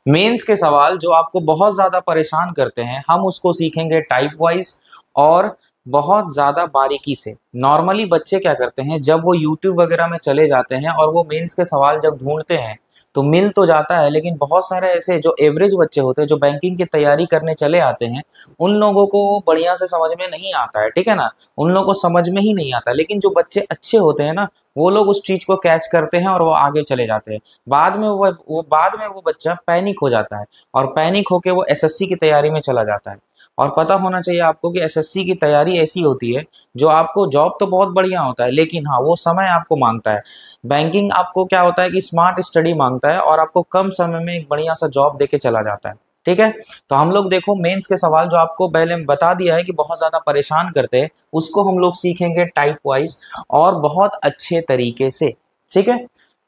Mains के सवाल जो आपको बहुत ज्यादा परेशान करते हैं हम उसको सीखेंगे टाइप वाइज और बहुत ज्यादा बारीकी से। नॉर्मली बच्चे क्या करते हैं, जब वो यूट्यूब वगैरह में चले जाते हैं और वो मेंस के सवाल जब ढूंढते हैं तो मिल तो जाता है, लेकिन बहुत सारे ऐसे जो एवरेज बच्चे होते हैं जो बैंकिंग की तैयारी करने चले आते हैं उन लोगों को बढ़िया से समझ में नहीं आता है, ठीक है ना। उन लोगों को समझ में ही नहीं आता, लेकिन जो बच्चे अच्छे होते हैं ना वो लोग उस चीज को कैच करते हैं और वो आगे चले जाते हैं। बाद में वो बच्चा पैनिक हो जाता है और पैनिक होके वो एसएससी की तैयारी में चला जाता है। और पता होना चाहिए आपको कि एसएससी की तैयारी ऐसी होती है जो आपको जॉब तो बहुत बढ़िया होता है, लेकिन हाँ वो समय आपको मांगता है। बैंकिंग आपको क्या होता है कि स्मार्ट स्टडी मांगता है और आपको कम समय में एक बढ़िया सा जॉब देके चला जाता है, ठीक है। तो हम लोग देखो मेंस के सवाल जो आपको पहले बता दिया है कि बहुत ज्यादा परेशान करते हैं, उसको हम लोग सीखेंगे टाइप वाइज और बहुत अच्छे तरीके से, ठीक है।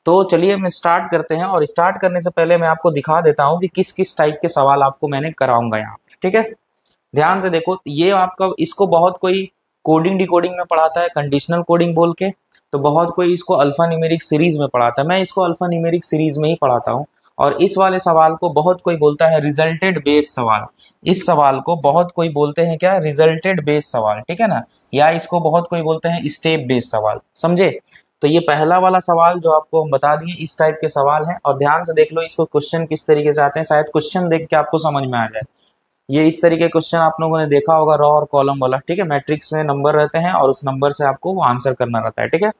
तो चलिए हम स्टार्ट करते हैं, और स्टार्ट करने से पहले मैं आपको दिखा देता हूं कि किस किस टाइप के सवाल आपको मैंने कराऊंगा यहाँ पे, ठीक है। ध्यान से देखो, ये आपका इसको बहुत कोई कोडिंग डिकोडिंग में पढ़ाता है, कंडीशनल कोडिंग बोल के, तो बहुत कोई इसको अल्फा न्यूमेरिक सीरीज में पढ़ाता है। मैं इसको अल्फा न्यूमेरिक सीरीज में ही पढ़ाता हूँ। और इस वाले सवाल को बहुत कोई बोलता है रिजल्टेड बेस्ड सवाल। इस सवाल को बहुत कोई बोलते हैं क्या, रिजल्टेड बेस्ड सवाल, ठीक है ना। या इसको बहुत कोई बोलते हैं स्टेप बेस्ड सवाल, समझे। तो ये पहला वाला सवाल जो आपको हम बता दिए इस टाइप के सवाल है, और ध्यान से देख लो इसको क्वेश्चन किस तरीके से आते हैं, शायद क्वेश्चन देख के आपको समझ में आ जाए। ये इस तरीके के क्वेश्चन आप लोगों ने देखा होगा, रॉ और कॉलम वाला, ठीक है। मैट्रिक्स में नंबर रहते हैं और उस नंबर से आपको वो आंसर करना रहता है, ठीक है।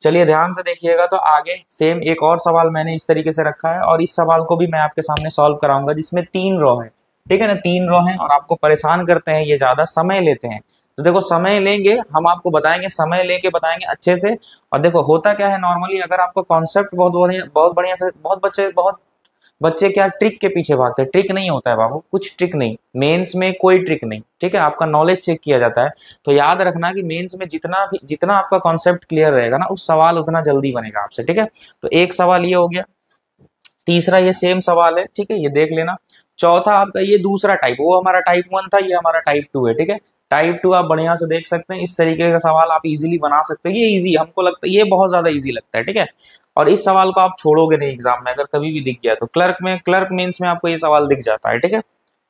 चलिए ध्यान से देखिएगा, तो आगे सेम एक और सवाल मैंने इस तरीके से रखा है, और इस सवाल को भी मैं आपके सामने सॉल्व कराऊंगा, जिसमें 3 रॉ है, ठीक है ना। 3 रॉ है और आपको परेशान करते हैं, ये ज्यादा समय लेते हैं। तो देखो समय लेंगे, हम आपको बताएंगे, समय लेके बताएंगे अच्छे से। और देखो होता क्या है, नॉर्मली अगर आपको कॉन्सेप्ट बहुत बढ़िया से, बहुत बच्चे क्या ट्रिक के पीछे भागते हैं। ट्रिक नहीं होता है बाबू, कुछ ट्रिक नहीं, मेंस में कोई ट्रिक नहीं, ठीक है। आपका नॉलेज चेक किया जाता है। तो याद रखना कि मेंस में जितना आपका कॉन्सेप्ट क्लियर रहेगा ना, उस सवाल उतना जल्दी बनेगा आपसे, ठीक है। तो एक सवाल ये हो गया। तीसरा ये सेम सवाल है, ठीक है, ये देख लेना। चौथा आपका ये दूसरा टाइप, वो हमारा टाइप 1 था, ये हमारा टाइप 2 है, ठीक है। टाइप 2 आप बढ़िया से देख सकते हैं, इस तरीके का सवाल आप इजीली बना सकते हैं। ये इजी हमको लगता है, ये बहुत ज्यादा इजी लगता है, ठीक है। और इस सवाल को आप छोड़ोगे नहीं एग्जाम में, अगर कभी भी दिख गया तो क्लर्क मेंस में आपको ये सवाल दिख जाता है, ठीक है।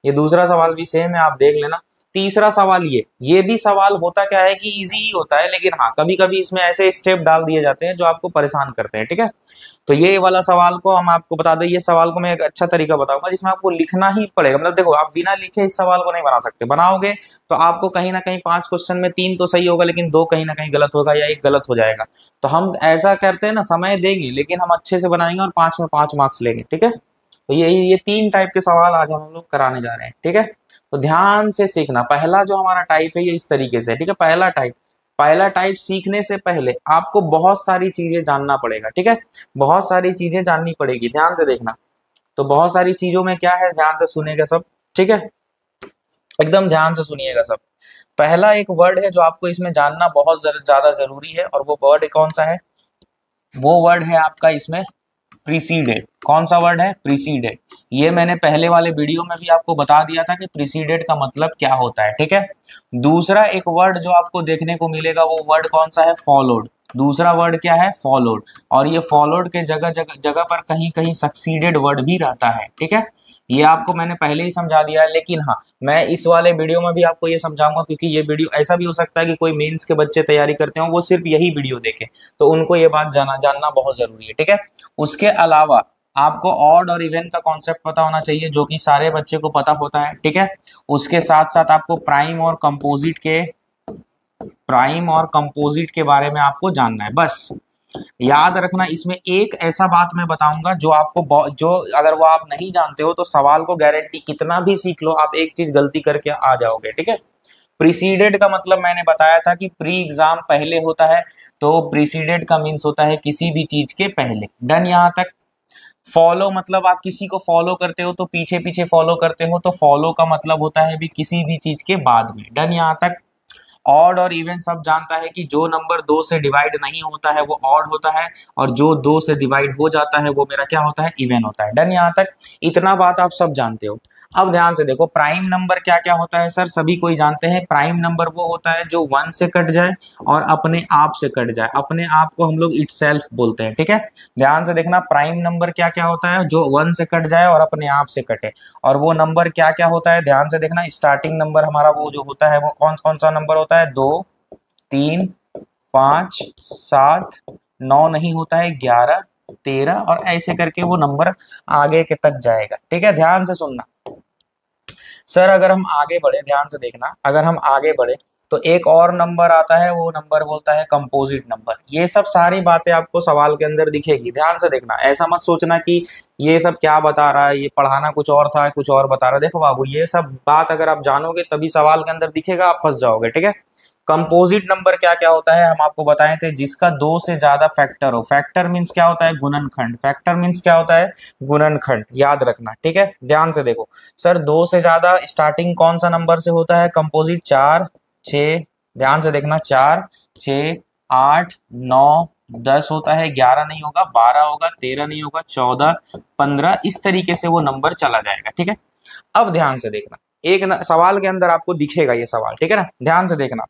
ये दूसरा सवाल भी सेम है, आप देख लेना। तीसरा सवाल ये भी सवाल होता क्या है कि इजी ही होता है, लेकिन हाँ कभी कभी इसमें ऐसे स्टेप डाल दिए जाते हैं जो आपको परेशान करते हैं, ठीक है। तो ये वाला सवाल को हम आपको बता दें, ये सवाल को मैं एक अच्छा तरीका बताऊंगा जिसमें आपको लिखना ही पड़ेगा। मतलब देखो आप बिना लिखे इस सवाल को नहीं बना सकते, बनाओगे तो आपको कहीं ना कहीं 5 क्वेश्चन में 3 तो सही होगा, लेकिन 2 कहीं ना कहीं गलत होगा या 1 गलत हो जाएगा। तो हम ऐसा करते हैं ना, समय देंगे लेकिन हम अच्छे से बनाएंगे और 5 में 5 मार्क्स लेंगे, ठीक है। तो ये 3 टाइप के सवाल आज हम लोग कराने जा रहे हैं, ठीक है। तो ध्यान से सीखना। पहला जो हमारा टाइप है ये इस तरीके से, ठीक है। पहला टाइप सीखने से पहले आपको बहुत सारी चीजें जानना पड़ेगा, ठीक है। बहुत सारी चीजें जाननी पड़ेगी, ध्यान से देखना। तो बहुत सारी चीजों में क्या है, ध्यान से सुनेगा सब, ठीक है। एकदम ध्यान से सुनिएगा सब। पहला एक वर्ड है जो आपको इसमें जानना बहुत ज्यादा जरूरी है, और वो वर्ड कौन सा है, वो वर्ड है आपका इसमें प्रीसीडेड। कौन सा वर्ड है, प्रीसीडेड। ये मैंने पहले वाले वीडियो में भी आपको बता दिया था कि प्रीसीडेड का मतलब क्या होता है, ठीक है। दूसरा एक वर्ड जो आपको देखने को मिलेगा वो वर्ड कौन सा है, फॉलोड। दूसरा वर्ड क्या है, फॉलोड। और ये फॉलोड के जगह जगह जगह पर कहीं कहीं सक्सीडेड वर्ड भी रहता है, ठीक है। ये आपको मैंने पहले ही समझा दिया है, लेकिन हाँ मैं इस वाले वीडियो में भी आपको ये समझाऊंगा, क्योंकि ये वीडियो ऐसा भी हो सकता है कि कोई मेंस के बच्चे तैयारी करते हो वो सिर्फ यही वीडियो देखें, तो उनको ये बात जानना बहुत जरूरी है, ठीक है। उसके अलावा आपको ऑड और इवन का कॉन्सेप्ट पता होना चाहिए, जो कि सारे बच्चे को पता होता है, ठीक है। उसके साथ साथ आपको प्राइम और कंपोजिट के बारे में आपको जानना है। बस याद रखना, इसमें एक ऐसा बात मैं बताऊंगा जो आपको जो अगर वो आप नहीं जानते हो तो सवाल को गारंटी कितना भी सीख लो आप एक चीज गलती करके आ जाओगे, ठीक है। प्रीसीडेड का मतलब मैंने बताया था कि प्री एग्जाम पहले होता है, तो प्रीसीडेड का मीन्स होता है किसी भी चीज के पहले। डन यहाँ तक। फॉलो मतलब आप किसी को फॉलो करते हो तो पीछे पीछे फॉलो करते हो, तो फॉलो का मतलब होता है भी किसी भी चीज के बाद में। डन यहाँ तक। ऑड और इवन सब जानता है कि जो नंबर 2 से डिवाइड नहीं होता है वो ऑड होता है, और जो 2 से डिवाइड हो जाता है वो मेरा क्या होता है, इवन होता है। डन यहाँ तक। इतना बात आप सब जानते हो। अब ध्यान से देखो, प्राइम नंबर क्या क्या होता है सर, सभी कोई जानते हैं। प्राइम नंबर वो होता है जो 1 से कट जाए और अपने आप से कट जाए, अपने आप को हम लोग इटसेल्फ बोलते हैं, ठीक है। ध्यान से देखना, प्राइम नंबर क्या क्या होता है, जो 1 से कट जाए और अपने आप से कटे। और वो नंबर क्या क्या होता है, ध्यान से देखना, स्टार्टिंग नंबर हमारा वो जो होता है वो कौन कौन सा नंबर होता है, 2, 3, 5, 7, 9 नहीं होता है, 11, 13 और ऐसे करके वो नंबर आगे के तक जाएगा, ठीक है। ध्यान से सुनना सर, अगर हम आगे बढ़े, ध्यान से देखना, अगर हम आगे बढ़े तो एक और नंबर आता है, वो नंबर बोलता है कंपोजिट नंबर। ये सब सारी बातें आपको सवाल के अंदर दिखेगी, ध्यान से देखना। ऐसा मत सोचना कि ये सब क्या बता रहा है, ये पढ़ाना कुछ और था, कुछ और बता रहा है। देखो बाबू, ये सब बात अगर आप जानोगे तभी सवाल के अंदर दिखेगा, आप फंस जाओगे, ठीक है। कंपोजिट नंबर क्या क्या होता है, हम आपको बताए थे, जिसका 2 से ज्यादा फैक्टर हो। फैक्टर मीन्स क्या होता है, गुणनखंड। फैक्टर मीन्स क्या होता है, गुणनखंड, याद रखना, ठीक है। ध्यान से देखो सर, 2 से ज्यादा स्टार्टिंग कौन सा नंबर से होता है, कंपोजिट 4, 6, ध्यान से देखना, 4, 6, 8, 9, 10 होता है, 11 नहीं होगा, 12 होगा, 13 नहीं होगा, 14, 15, इस तरीके से वो नंबर चला जाएगा, ठीक है। अब ध्यान से देखना, एक सवाल के अंदर आपको दिखेगा ये सवाल, ठीक है ना। ध्यान से देखना,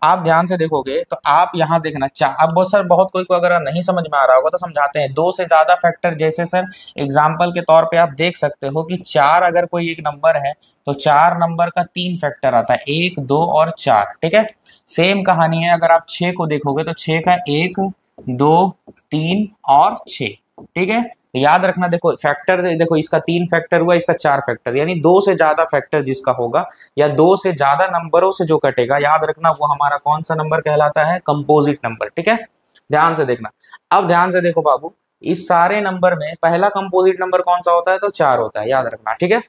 आप ध्यान से देखोगे तो आप यहाँ देखना, अब बहुत सर, बहुत कोई को अगर नहीं समझ में आ रहा होगा तो समझाते हैं। 2 से ज्यादा फैक्टर, जैसे सर एग्जाम्पल के तौर पे आप देख सकते हो कि 4 अगर कोई एक नंबर है तो 4 नंबर का 3 फैक्टर आता है, 1, 2 और 4, ठीक है। सेम कहानी है अगर आप 6 को देखोगे तो 6 का 1, 2, 3 और 6, ठीक है। तो याद रखना, देखो फैक्टर, देखो इसका 3 फैक्टर हुआ, इसका 4 फैक्टर, यानी 2 से ज्यादा फैक्टर जिसका होगा या 2 से ज्यादा नंबरों से जो कटेगा, याद रखना वो हमारा कौन सा नंबर कहलाता है, कंपोजिट नंबर, ठीक है। ध्यान से देखना, अब ध्यान से देखो बाबू, इस सारे नंबर में पहला कंपोजिट नंबर कौन सा होता है, तो 4 होता है, याद रखना, ठीक है।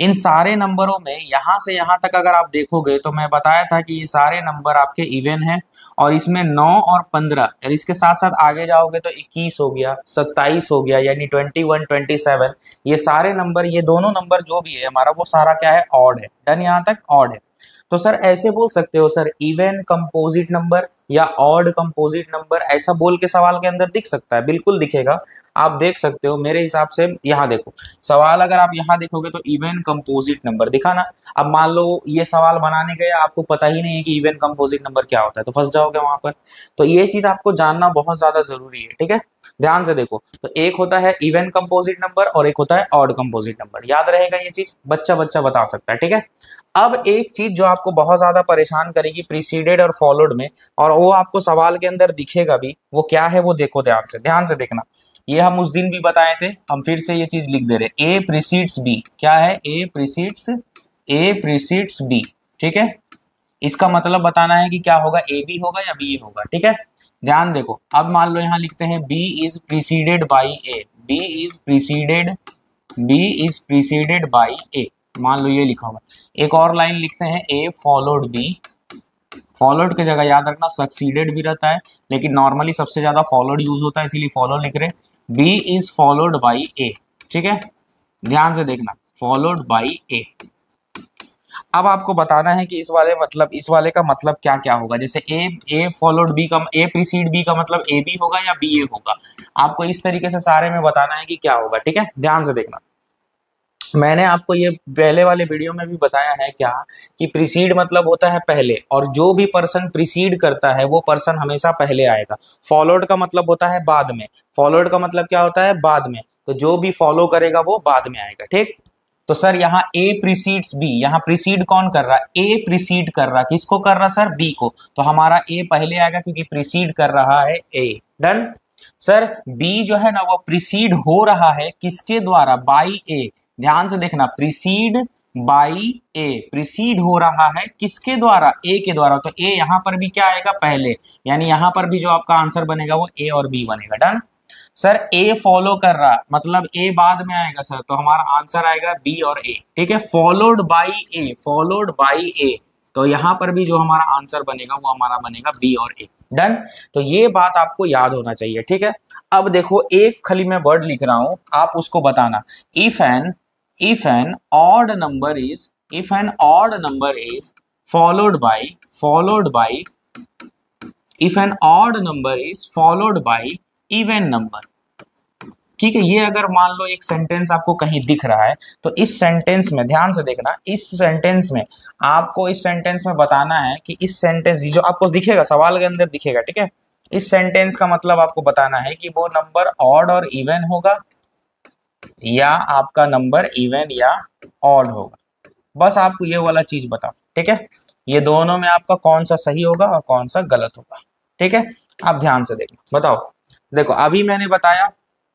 इन सारे नंबरों में यहां से यहां तक अगर आप देखोगे तो मैं बताया था कि ये सारे नंबर आपके इवन हैं, और इसमें 9 और 15, और इसके साथ साथ आगे जाओगे तो 21 हो गया, 27 हो गया, यानी 21, 27, ये सारे नंबर, ये दोनों नंबर जो भी है हमारा, वो सारा क्या है, ऑड है। डन, यहाँ तक ऑड है। तो सर ऐसे बोल सकते हो सर, इवन कंपोजिट नंबर या ऑड कंपोजिट नंबर, ऐसा बोल के सवाल के अंदर दिख सकता है, बिल्कुल दिखेगा, आप देख सकते हो मेरे हिसाब से। यहाँ देखो सवाल, अगर आप यहाँ देखोगे तो इवन कंपोजिट नंबर दिखा ना। अब मान लो ये सवाल बनाने गए, आपको पता ही नहीं है कि इवन कंपोजिट नंबर क्या होता है, तो फंस जाओगे वहां पर। तो ये चीज आपको जानना बहुत ज्यादा जरूरी है, ठीक है। ध्यान से देखो, तो एक होता है इवन कंपोजिट नंबर और एक होता है ऑड कंपोजिट नंबर, याद रहेगा ये चीज, बच्चा बच्चा बता सकता है, ठीक है। अब एक चीज जो आपको बहुत ज्यादा परेशान करेगी प्रीसीडेड और फॉलोड में, और वो आपको सवाल के अंदर दिखेगा भी, वो क्या है वो देखो, ध्यान से देखना। ये हम उस दिन भी बताए थे, हम फिर से ये चीज लिख दे रहे, ए प्रीसीड्स बी, क्या है, ए प्रीसीड्स बी, ठीक है। इसका मतलब बताना है कि क्या होगा, ए बी होगा या बी होगा, ठीक है। ध्यान देखो, अब मान लो यहाँ लिखते हैं B is preceded by A, B is preceded by A, मान लो ये लिखा होगा। एक और लाइन लिखते हैं, ए फॉलोड बी, फॉलोड की जगह याद रखना सक्सीडेड भी रहता है, लेकिन नॉर्मली सबसे ज्यादा फॉलोड यूज होता है, इसीलिए फॉलो लिख रहे। बी इज फॉलोड बाई ए, ठीक है। ध्यान से देखना, फॉलोड बाई ए। अब आपको बताना है कि इस वाले का मतलब क्या क्या होगा, जैसे ए फॉलोड बी का, ए प्रीसीड बी का मतलब ए बी होगा या बी ए होगा, आपको इस तरीके से सारे में बताना है कि क्या होगा, ठीक है। ध्यान से देखना, मैंने आपको ये पहले वाले वीडियो में भी बताया है क्या, कि प्रीसीड मतलब होता है पहले, और जो भी पर्सन प्रीसीड करता है वो पर्सन हमेशा पहले आएगा। फॉलोड का मतलब होता है बाद में, फॉलोड का मतलब क्या होता है, बाद में, तो जो भी फॉलो करेगा वो बाद में आएगा, ठीक। तो सर यहाँ ए प्रीसीड्स बी, यहाँ प्रीसीड कौन कर रहा है, ए प्रीसीड कर रहा है, किसको कर रहा सर, बी को, तो हमारा ए पहले आएगा क्योंकि प्रीसीड कर रहा है ए। डन। सर बी जो है ना वो प्रीसीड हो रहा है किसके द्वारा, बाई ए, ध्यान से देखना, प्रीसीड बाई ए, प्रीसीड हो रहा है किसके द्वारा, ए के द्वारा, तो ए यहां पर भी क्या आएगा, पहले, यानी यहां पर भी जो आपका आंसर बनेगा वो ए और बी बनेगा। डन। सर ए फॉलो कर रहा, मतलब ए बाद में आएगा सर, तो हमारा आंसर आएगा बी और ए, ठीक है। Followed by A, followed by A, तो यहां पर भी जो हमारा आंसर बनेगा वो हमारा बनेगा बी और ए। डन। तो ये बात आपको याद होना चाहिए, ठीक है। अब देखो, एक खाली मैं वर्ड लिख रहा हूं, आप उसको बताना। If an odd number is followed by if an odd number is followed by even number, ठीक है। ये अगर मान लो एक सेंटेंस आपको कहीं दिख रहा है, तो इस सेंटेंस में ध्यान से देखना, इस सेंटेंस में आपको इस सेंटेंस में बताना है कि इस सेंटेंस जो आपको दिखेगा सवाल के अंदर दिखेगा, ठीक है, इस सेंटेंस का मतलब आपको बताना है कि वो नंबर ऑड और इवन होगा या आपका नंबर इवन या ऑड होगा। बस आपको ये वाला चीज बताओ, ठीक है। ये दोनों में आपका कौन सा सही होगा और कौन सा गलत होगा, ठीक है। आप ध्यान से देखो, बताओ। देखो अभी मैंने बताया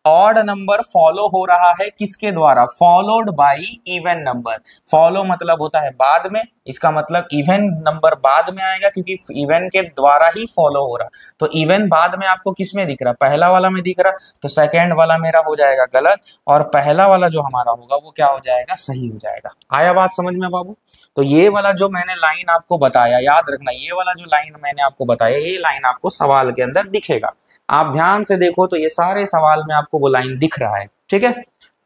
ऑड नंबर फॉलो हो रहा है किसके द्वारा, followed by even number. Follow मतलब होता है बाद में, इसका मतलब इवन नंबर बाद में आएगा क्योंकि इवन के द्वारा ही फॉलो हो रहा। तो इवन बाद में आपको किस में दिख रहा, पहला वाला में दिख रहा, तो सेकेंड वाला मेरा हो जाएगा गलत और पहला वाला जो हमारा होगा वो क्या हो जाएगा, सही हो जाएगा। आया बात समझ में बाबू। तो ये वाला जो मैंने लाइन आपको बताया, याद रखना, ये वाला जो लाइन मैंने आपको बताया, ये लाइन आपको सवाल के अंदर दिखेगा। आप ध्यान से देखो तो ये सारे सवाल में आपको वो लाइन दिख रहा है, ठीक है।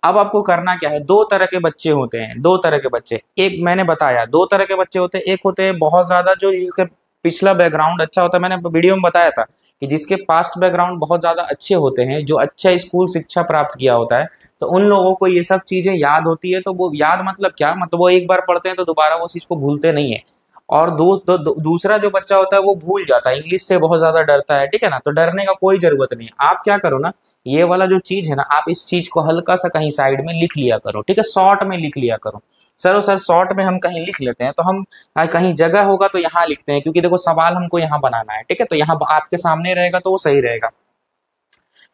अब आपको करना क्या है, दो तरह के बच्चे होते हैं, दो तरह के बच्चे, एक मैंने बताया दो तरह के बच्चे होते हैं। एक होते हैं बहुत ज्यादा जो जिसके पिछला बैकग्राउंड अच्छा होता है, मैंने वीडियो में बताया था कि जिसके पास्ट बैकग्राउंड बहुत ज्यादा अच्छे होते हैं, जो अच्छा स्कूल शिक्षा प्राप्त किया होता है, तो उन लोगों को ये सब चीजें याद होती है। तो वो याद मतलब क्या, मतलब वो एक बार पढ़ते हैं तो दोबारा वो चीज को भूलते नहीं है। और दूसरा जो बच्चा होता है वो भूल जाता है, इंग्लिश से बहुत ज्यादा डरता है, ठीक है ना। तो डरने का कोई जरूरत नहीं है। आप क्या करो ना, ये वाला जो चीज है ना, आप इस चीज को हल्का सा कहीं साइड में लिख लिया करो, ठीक है, शॉर्ट में लिख लिया करो। सर शॉर्ट में हम कहीं लिख लेते हैं तो हम कहीं जगह होगा तो यहाँ लिखते हैं, क्योंकि देखो सवाल हमको यहाँ बनाना है, ठीक है। तो यहाँ आपके सामने रहेगा तो वो सही रहेगा।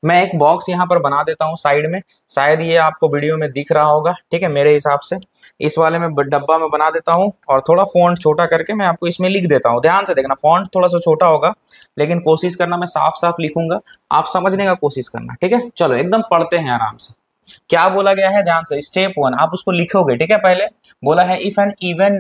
मैं एक बॉक्स यहाँ पर बना देता हूँ साइड में, शायद ये आपको वीडियो में दिख रहा होगा, ठीक है। मेरे हिसाब से इस वाले में डब्बा में बना देता हूँ और थोड़ा फॉन्ट छोटा करके मैं आपको इसमें लिख देता हूँ। ध्यान से देखना, फॉन्ट थोड़ा सा छोटा होगा लेकिन कोशिश करना मैं साफ साफ लिखूंगा, आप समझने का कोशिश करना, ठीक है। चलो एकदम पढ़ते हैं आराम से। क्या बोला गया है, ध्यान से, स्टेप 1 आप उसको लिखोगे, ठीक है। पहले बोला है इफ एन इवन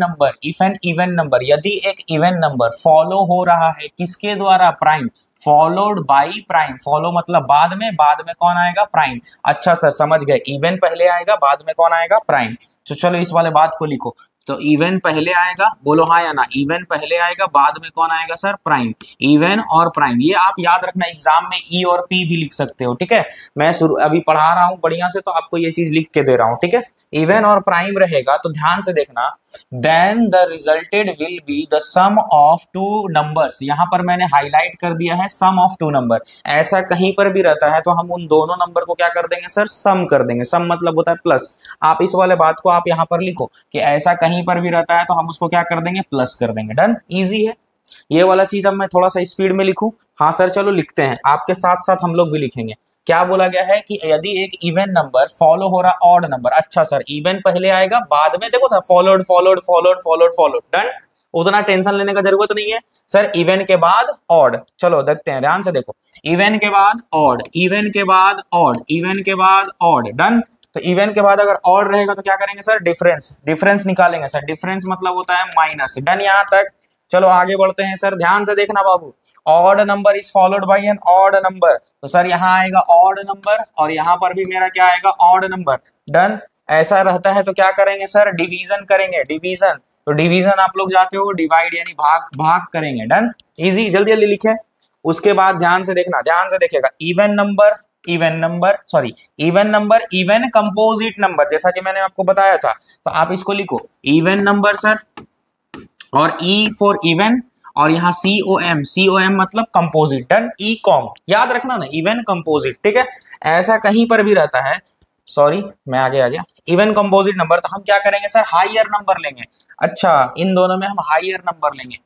नंबर, यदि एक इवन नंबर फॉलो हो रहा है किसके द्वारा, prime, followed by prime. Follow मतलब बाद में कौन आएगा, प्राइम। अच्छा सर समझ गए, इवन पहले आएगा बाद में कौन आएगा, प्राइम। तो चलो इस वाले बात को लिखो। तो इवन पहले आएगा, बोलो हाँ या ना, इवन पहले आएगा बाद में कौन आएगा सर, प्राइम। इवन और प्राइम, ये आप याद रखना, एग्जाम में ई और पी भी लिख सकते हो, ठीक है। मैं अभी पढ़ा रहा हूं बढ़िया से तो आपको ये चीज लिख के दे रहा हूं, ठीक है। इवन और प्राइम रहेगा तो ध्यान से देखना, then the resulted will be the sum of two numbers. यहां पर मैंने हाईलाइट कर दिया है सम ऑफ टू नंबर। ऐसा कहीं पर भी रहता है तो हम उन दोनों नंबर को क्या कर देंगे सर, सम कर देंगे। सम मतलब होता है प्लस। आप इस वाले बात को आप यहां पर लिखो कि ऐसा कहीं पर भी रहता है तो हम उसको क्या कर देंगे, प्लस कर देंगे। डन, इजी है ये वाला चीज। अब मैं थोड़ा सा स्पीड में लिखूं, हाँ सर चलो लिखते हैं, आपके साथ साथ हम लोग भी लिखेंगे। क्या बोला गया है कि यदि एक इवन नंबर फॉलो हो रहा ऑड नंबर, अच्छा सर इवन पहले आएगा बाद में, देखो था followed followed followed followed followed, done, उतना टेंशन लेने का जरूरत नहीं है सर। इवन के बाद ऑड, चलो देखते हैं, ध्यान से देखो, इवन के बाद ऑड, इवन के बाद ऑड, इवन के बाद ऑड, डन। तो इवन के बाद अगर ऑड रहेगा तो क्या करेंगे सर, डिफरेंस, डिफरेंस निकालेंगे सर। डिफरेंस मतलब होता है माइनस, डन यहाँ तक। चलो आगे बढ़ते हैं सर, ध्यान से देखना बाबू, odd number is followed by an odd number. तो सर यहाँ आएगा ऑड नंबर और यहाँ पर भी मेरा क्या आएगा, ऑड नंबर, डन। ऐसा रहता है तो क्या करेंगे सर, डिवीजन करेंगे, डिवीजन। तो डिवीजन आप लोग जाते हो, डिवाइड यानी भाग, भाग करेंगे, डन, इजी, जल्दी जल्दी लिखे। उसके बाद ध्यान से देखना, ध्यान से देखिएगा, even number, even number, sorry even number, even composite number, जैसा कि मैंने आपको बताया था। तो आप इसको लिखो इवन नंबर सर, और ई फॉर इवन, और यहाँ COM, COM मतलब कंपोजिट, डन, ई कॉम, याद रखना ना, इवन कंपोजिट, ठीक है। ऐसा कहीं पर भी रहता है, सॉरी मैं आगे आ गया, इवन कंपोजिट नंबर, तो हम क्या करेंगे सर, हायर नंबर लेंगे। अच्छा इन दोनों में हम हायर नंबर लेंगे,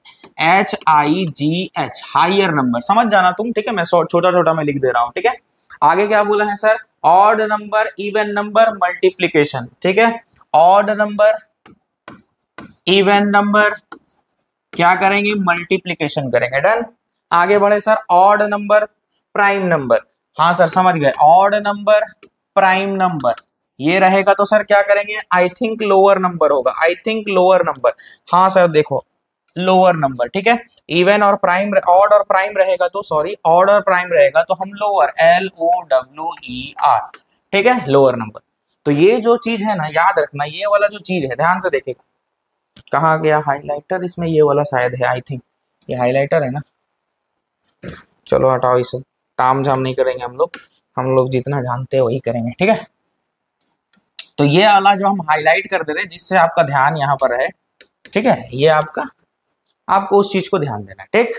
HIGH, हायर नंबर, समझ जाना तुम, ठीक है। मैं छोटा छोटा मैं लिख दे रहा हूँ, ठीक है। आगे क्या बोला है sir, odd number, even number, multiplication, ठीक है। ऑड नंबर, इवन नंबर, क्या करेंगे, मल्टीप्लीकेशन करेंगे, डन। आगे बढ़े sir, odd number, prime number, हाँ सर समझ गए, ऑड नंबर, प्राइम नंबर, ये रहेगा तो सर क्या करेंगे, आई थिंक लोअर नंबर होगा, आई थिंक लोअर नंबर, हाँ सर देखो लोअर नंबर, ठीक है। इवन और प्राइम, ऑड और प्राइम रहेगा तो, सॉरी ऑड और प्राइम रहेगा तो हम लोअर, LOWER, ठीक है, लोअर नंबर। तो ये जो चीज है ना, याद रखना, ये वाला जो चीज है, ध्यान से देखेगा, कहाँ गया हाइलाइटर, इसमें ये वाला शायद है, आई थिंक ये हाइलाइटर है ना। चलो हटाओ इसे, ताम झाम नहीं करेंगे हम लोग, हम लोग जितना जानते हैं वही करेंगे, ठीक है। तो ये वाला जो हम हाईलाइट कर दे रहे हैं जिससे आपका ध्यान यहाँ पर है, ठीक है, ये आपको उस चीज को ध्यान देना, ठीक,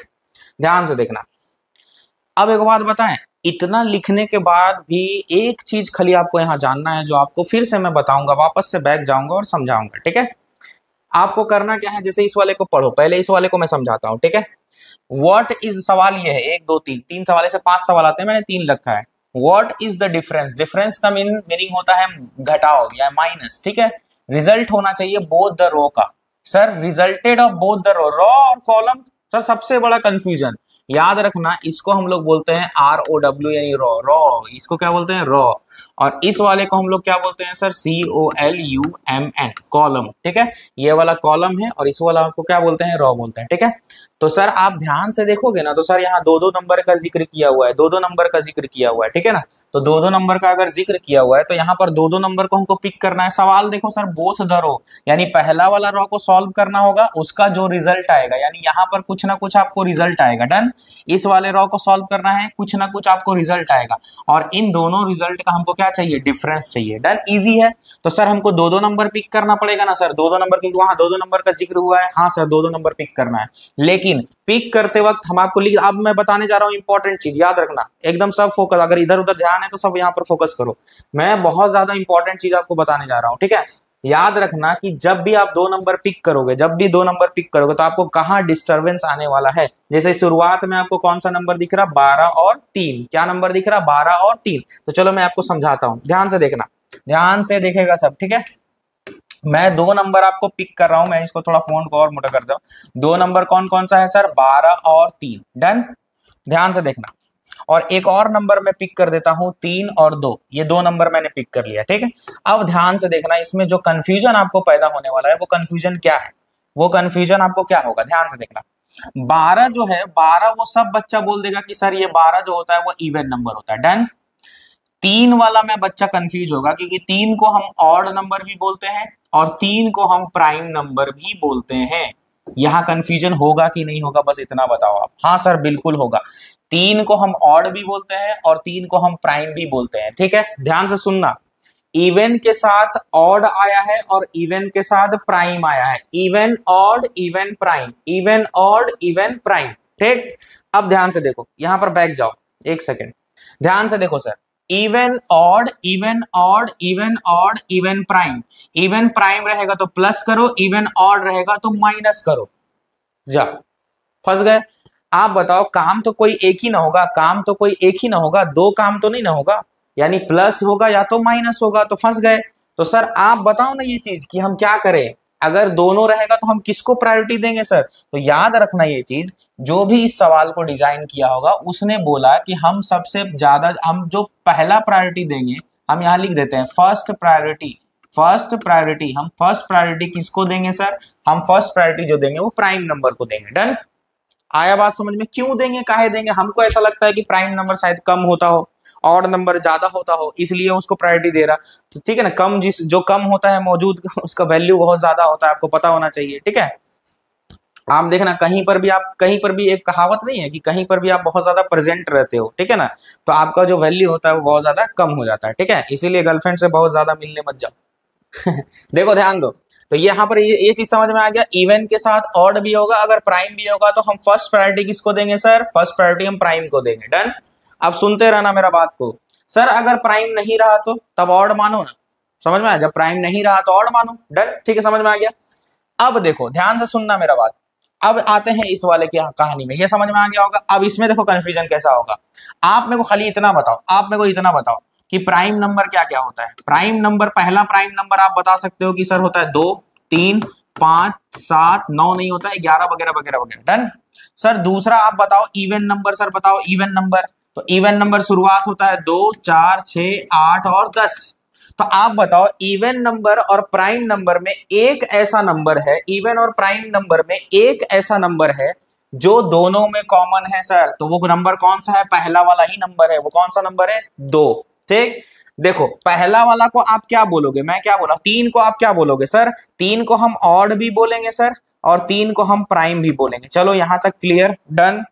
ध्यान से देखना। अब एक बात बताएं, इतना लिखने के बाद भी एक चीज खाली आपको यहाँ जानना है, जो आपको फिर से मैं बताऊंगा, वापस से बैक जाऊंगा और समझाऊंगा, ठीक है। आपको करना क्या है, जैसे इस वाले को पढ़ो, पहले इस वाले को मैं समझाता हूँ, ठीक है। व्हाट इज, सवाल ये है, 1 2 3, 3 सवाल से 5 सवाल आते हैं, मैंने 3 रखा है। What is the difference, difference का मीनिंग होता है घटाव या माइनस, ठीक है। रिजल्ट होना चाहिए बोथ द रो का। Sir resulted of both the row, row और कॉलम, सर सबसे बड़ा कंफ्यूजन याद रखना, इसको हम लोग बोलते हैं ROW यानी रो, रो इसको क्या बोलते हैं, रो। और इस वाले को हम लोग क्या बोलते हैं सर, COLUMN, कॉलम, ठीक है। ये वाला कॉलम है और इस वाला को क्या बोलते हैं, रो बोलते हैं, ठीक है। तो सर आप ध्यान से देखोगे ना, तो सर यहाँ 2 नंबर का जिक्र किया हुआ है, 2 नंबर का जिक्र किया हुआ है, ठीक है ना। तो 2 नंबर का अगर जिक्र किया हुआ है तो यहाँ पर 2 नंबर को हमको पिक करना है। सवाल देखो सर, बोथ द रो, यानी पहला वाला रो को सॉल्व करना होगा, उसका जो रिजल्ट आएगा, यानी यहाँ पर कुछ ना कुछ आपको रिजल्ट आएगा, डन। इस वाले रो को सॉल्व करना है, कुछ ना कुछ आपको रिजल्ट आएगा, और इन दोनों रिजल्ट का हमको क्या चाहिए, डिफरेंस चाहिए, डन, इजी है। तो सर हमको 2 नंबर पिक करना पड़ेगा ना सर, 2 नंबर, क्योंकि वहां 2 नंबर का जिक्र हुआ है, हाँ सर 2 नंबर पिक करना है। लेकिन पिक करते वक्त हम आपको अब मैं बताने जा रहा हूं इंपॉर्टेंट चीज, याद रखना एकदम, सब फोकस, अगर इधर उधर ध्यान है तो सब यहाँ पर फोकस करो। मैं बहुत ज्यादा इंपॉर्टेंट चीज आपको बताने जा रहा हूं, ठीक है। याद रखना कि जब भी आप 2 नंबर पिक करोगे, जब भी 2 नंबर पिक करोगे, तो आपको कहाँ डिस्टर्बेंस आने वाला है। जैसे शुरुआत में आपको कौन सा नंबर दिख रहा, 12 और 3, क्या नंबर दिख रहा, 12 और 3। तो चलो मैं आपको समझाता हूं, ध्यान से देखना, ध्यान से देखेगा सब, ठीक है। मैं 2 नंबर आपको पिक कर रहा हूं, मैं इसको थोड़ा फोन को और मोटा कर दूं। 2 नंबर कौन कौन सा है सर, 12 और 3, डन, ध्यान से देखना। और एक और नंबर मैं पिक कर देता हूं, 3 और 2, ये 2 नंबर मैंने पिक कर लिया, ठीक है। अब ध्यान से देखना, इसमें जो कंफ्यूजन आपको पैदा होने वाला है वो कंफ्यूजन क्या है, वो कंफ्यूजन आपको क्या होगा, ध्यान से देखना। 12 जो है, 12 वो सब बच्चा बोल देगा कि सर ये 12 जो होता है वो इवन नंबर होता है, डन। 3 वाला में बच्चा कंफ्यूज होगा, क्योंकि 3 को हम ऑड नंबर भी बोलते हैं और 3 को हम प्राइम नंबर भी बोलते हैं। यहाँ कंफ्यूजन होगा कि नहीं होगा, बस इतना बताओ आप। हाँ सर बिल्कुल होगा, 3 को हम ऑड भी बोलते हैं और 3 को हम प्राइम भी बोलते हैं, ठीक है। ध्यान से सुनना, इवन के साथ ऑड आया है और इवन के साथ प्राइम आया है, even odd even prime, even odd even prime, ठीक। अब ध्यान से देखो, यहां पर बैक जाओ 1 सेकेंड, ध्यान से देखो sir, even odd even odd even odd even prime, even prime रहेगा तो प्लस करो, इवन ऑड रहेगा तो माइनस करो, जा फंस गए। आप बताओ, काम तो कोई एक ही ना होगा, काम तो कोई एक ही ना होगा, 2 काम तो नहीं ना होगा, यानी प्लस होगा या तो माइनस होगा, तो फंस गए। तो सर आप बताओ ना ये चीज कि हम क्या करें, अगर दोनों रहेगा तो हम किसको प्रायोरिटी देंगे सर। तो याद रखना ये चीज, जो भी इस सवाल को डिजाइन किया होगा उसने बोला कि हम सबसे ज्यादा, हम जो पहला प्रायोरिटी देंगे, हम यहाँ लिख देते हैं फर्स्ट प्रायोरिटी, फर्स्ट प्रायोरिटी, हम फर्स्ट प्रायोरिटी किसको देंगे सर, हम फर्स्ट प्रायोरिटी जो देंगे वो प्राइम नंबर को देंगे, डन। आया बात समझ में, क्यों देंगे, काहे देंगे, हमको ऐसा लगता है कि प्राइम नंबर शायद कम होता हो, ऑड नंबर ज्यादा होता हो, इसलिए उसको प्रायोरिटी दे रहा, तो ठीक है ना। कम जो कम होता है मौजूद उसका वैल्यू बहुत ज्यादा होता है, आपको पता होना चाहिए, ठीक है। आप देखना कहीं पर भी एक कहावत नहीं है कि कहीं पर भी आप बहुत ज्यादा प्रेजेंट रहते हो, ठीक है ना, तो आपका जो वैल्यू होता है वो बहुत ज्यादा कम हो जाता है, ठीक है। इसीलिए गर्लफ्रेंड से बहुत ज्यादा मिलने मत जाओ देखो ध्यान दो, तो यहाँ पर ये चीज समझ में आ गया, इवन के साथ ऑड भी होगा, अगर प्राइम भी होगा तो हम फर्स्ट प्रायोरिटी किसको देंगे सर, फर्स्ट प्रायोरिटी हम प्राइम को देंगे, डन। अब सुनते रहना मेरा बात को, सर अगर प्राइम नहीं रहा तो तब ऑड मानो ना, समझ में आया, जब प्राइम नहीं रहा तो ऑड मानो, डन, ठीक है, समझ में आ गया। अब देखो ध्यान से सुनना मेरा बात, अब आते हैं इस वाले की कहानी में, ये समझ में आ गया होगा। अब इसमें देखो कंफ्यूजन कैसा होगा, आप मेरे को खाली इतना बताओ, आप मेरे को इतना बताओ कि प्राइम नंबर क्या क्या होता है। प्राइम नंबर, पहला प्राइम नंबर आप बता सकते हो कि सर होता है 2 3 5 7 9 नहीं होता है 11 वगैरह वगैरह वगैरह, डन। सर दूसरा आप बताओ इवन नंबर, सर बताओ इवन नंबर, तो इवन नंबर शुरुआत होता है 2 4 6 8 और 10। तो आप बताओ इवन नंबर और प्राइम नंबर में एक ऐसा नंबर है, इवन और प्राइम नंबर में एक ऐसा नंबर है जो दोनों में कॉमन है सर, तो वो नंबर कौन सा है, पहला वाला ही नंबर है, वो कौन सा नंबर है, 2, ठीक। देखो पहला वाला को आप क्या बोलोगे, मैं क्या बोला, 3 को आप क्या बोलोगे सर, 3 को हम ऑड भी बोलेंगे सर और 3 को हम प्राइम भी बोलेंगे, चलो यहां तक क्लियर, डन।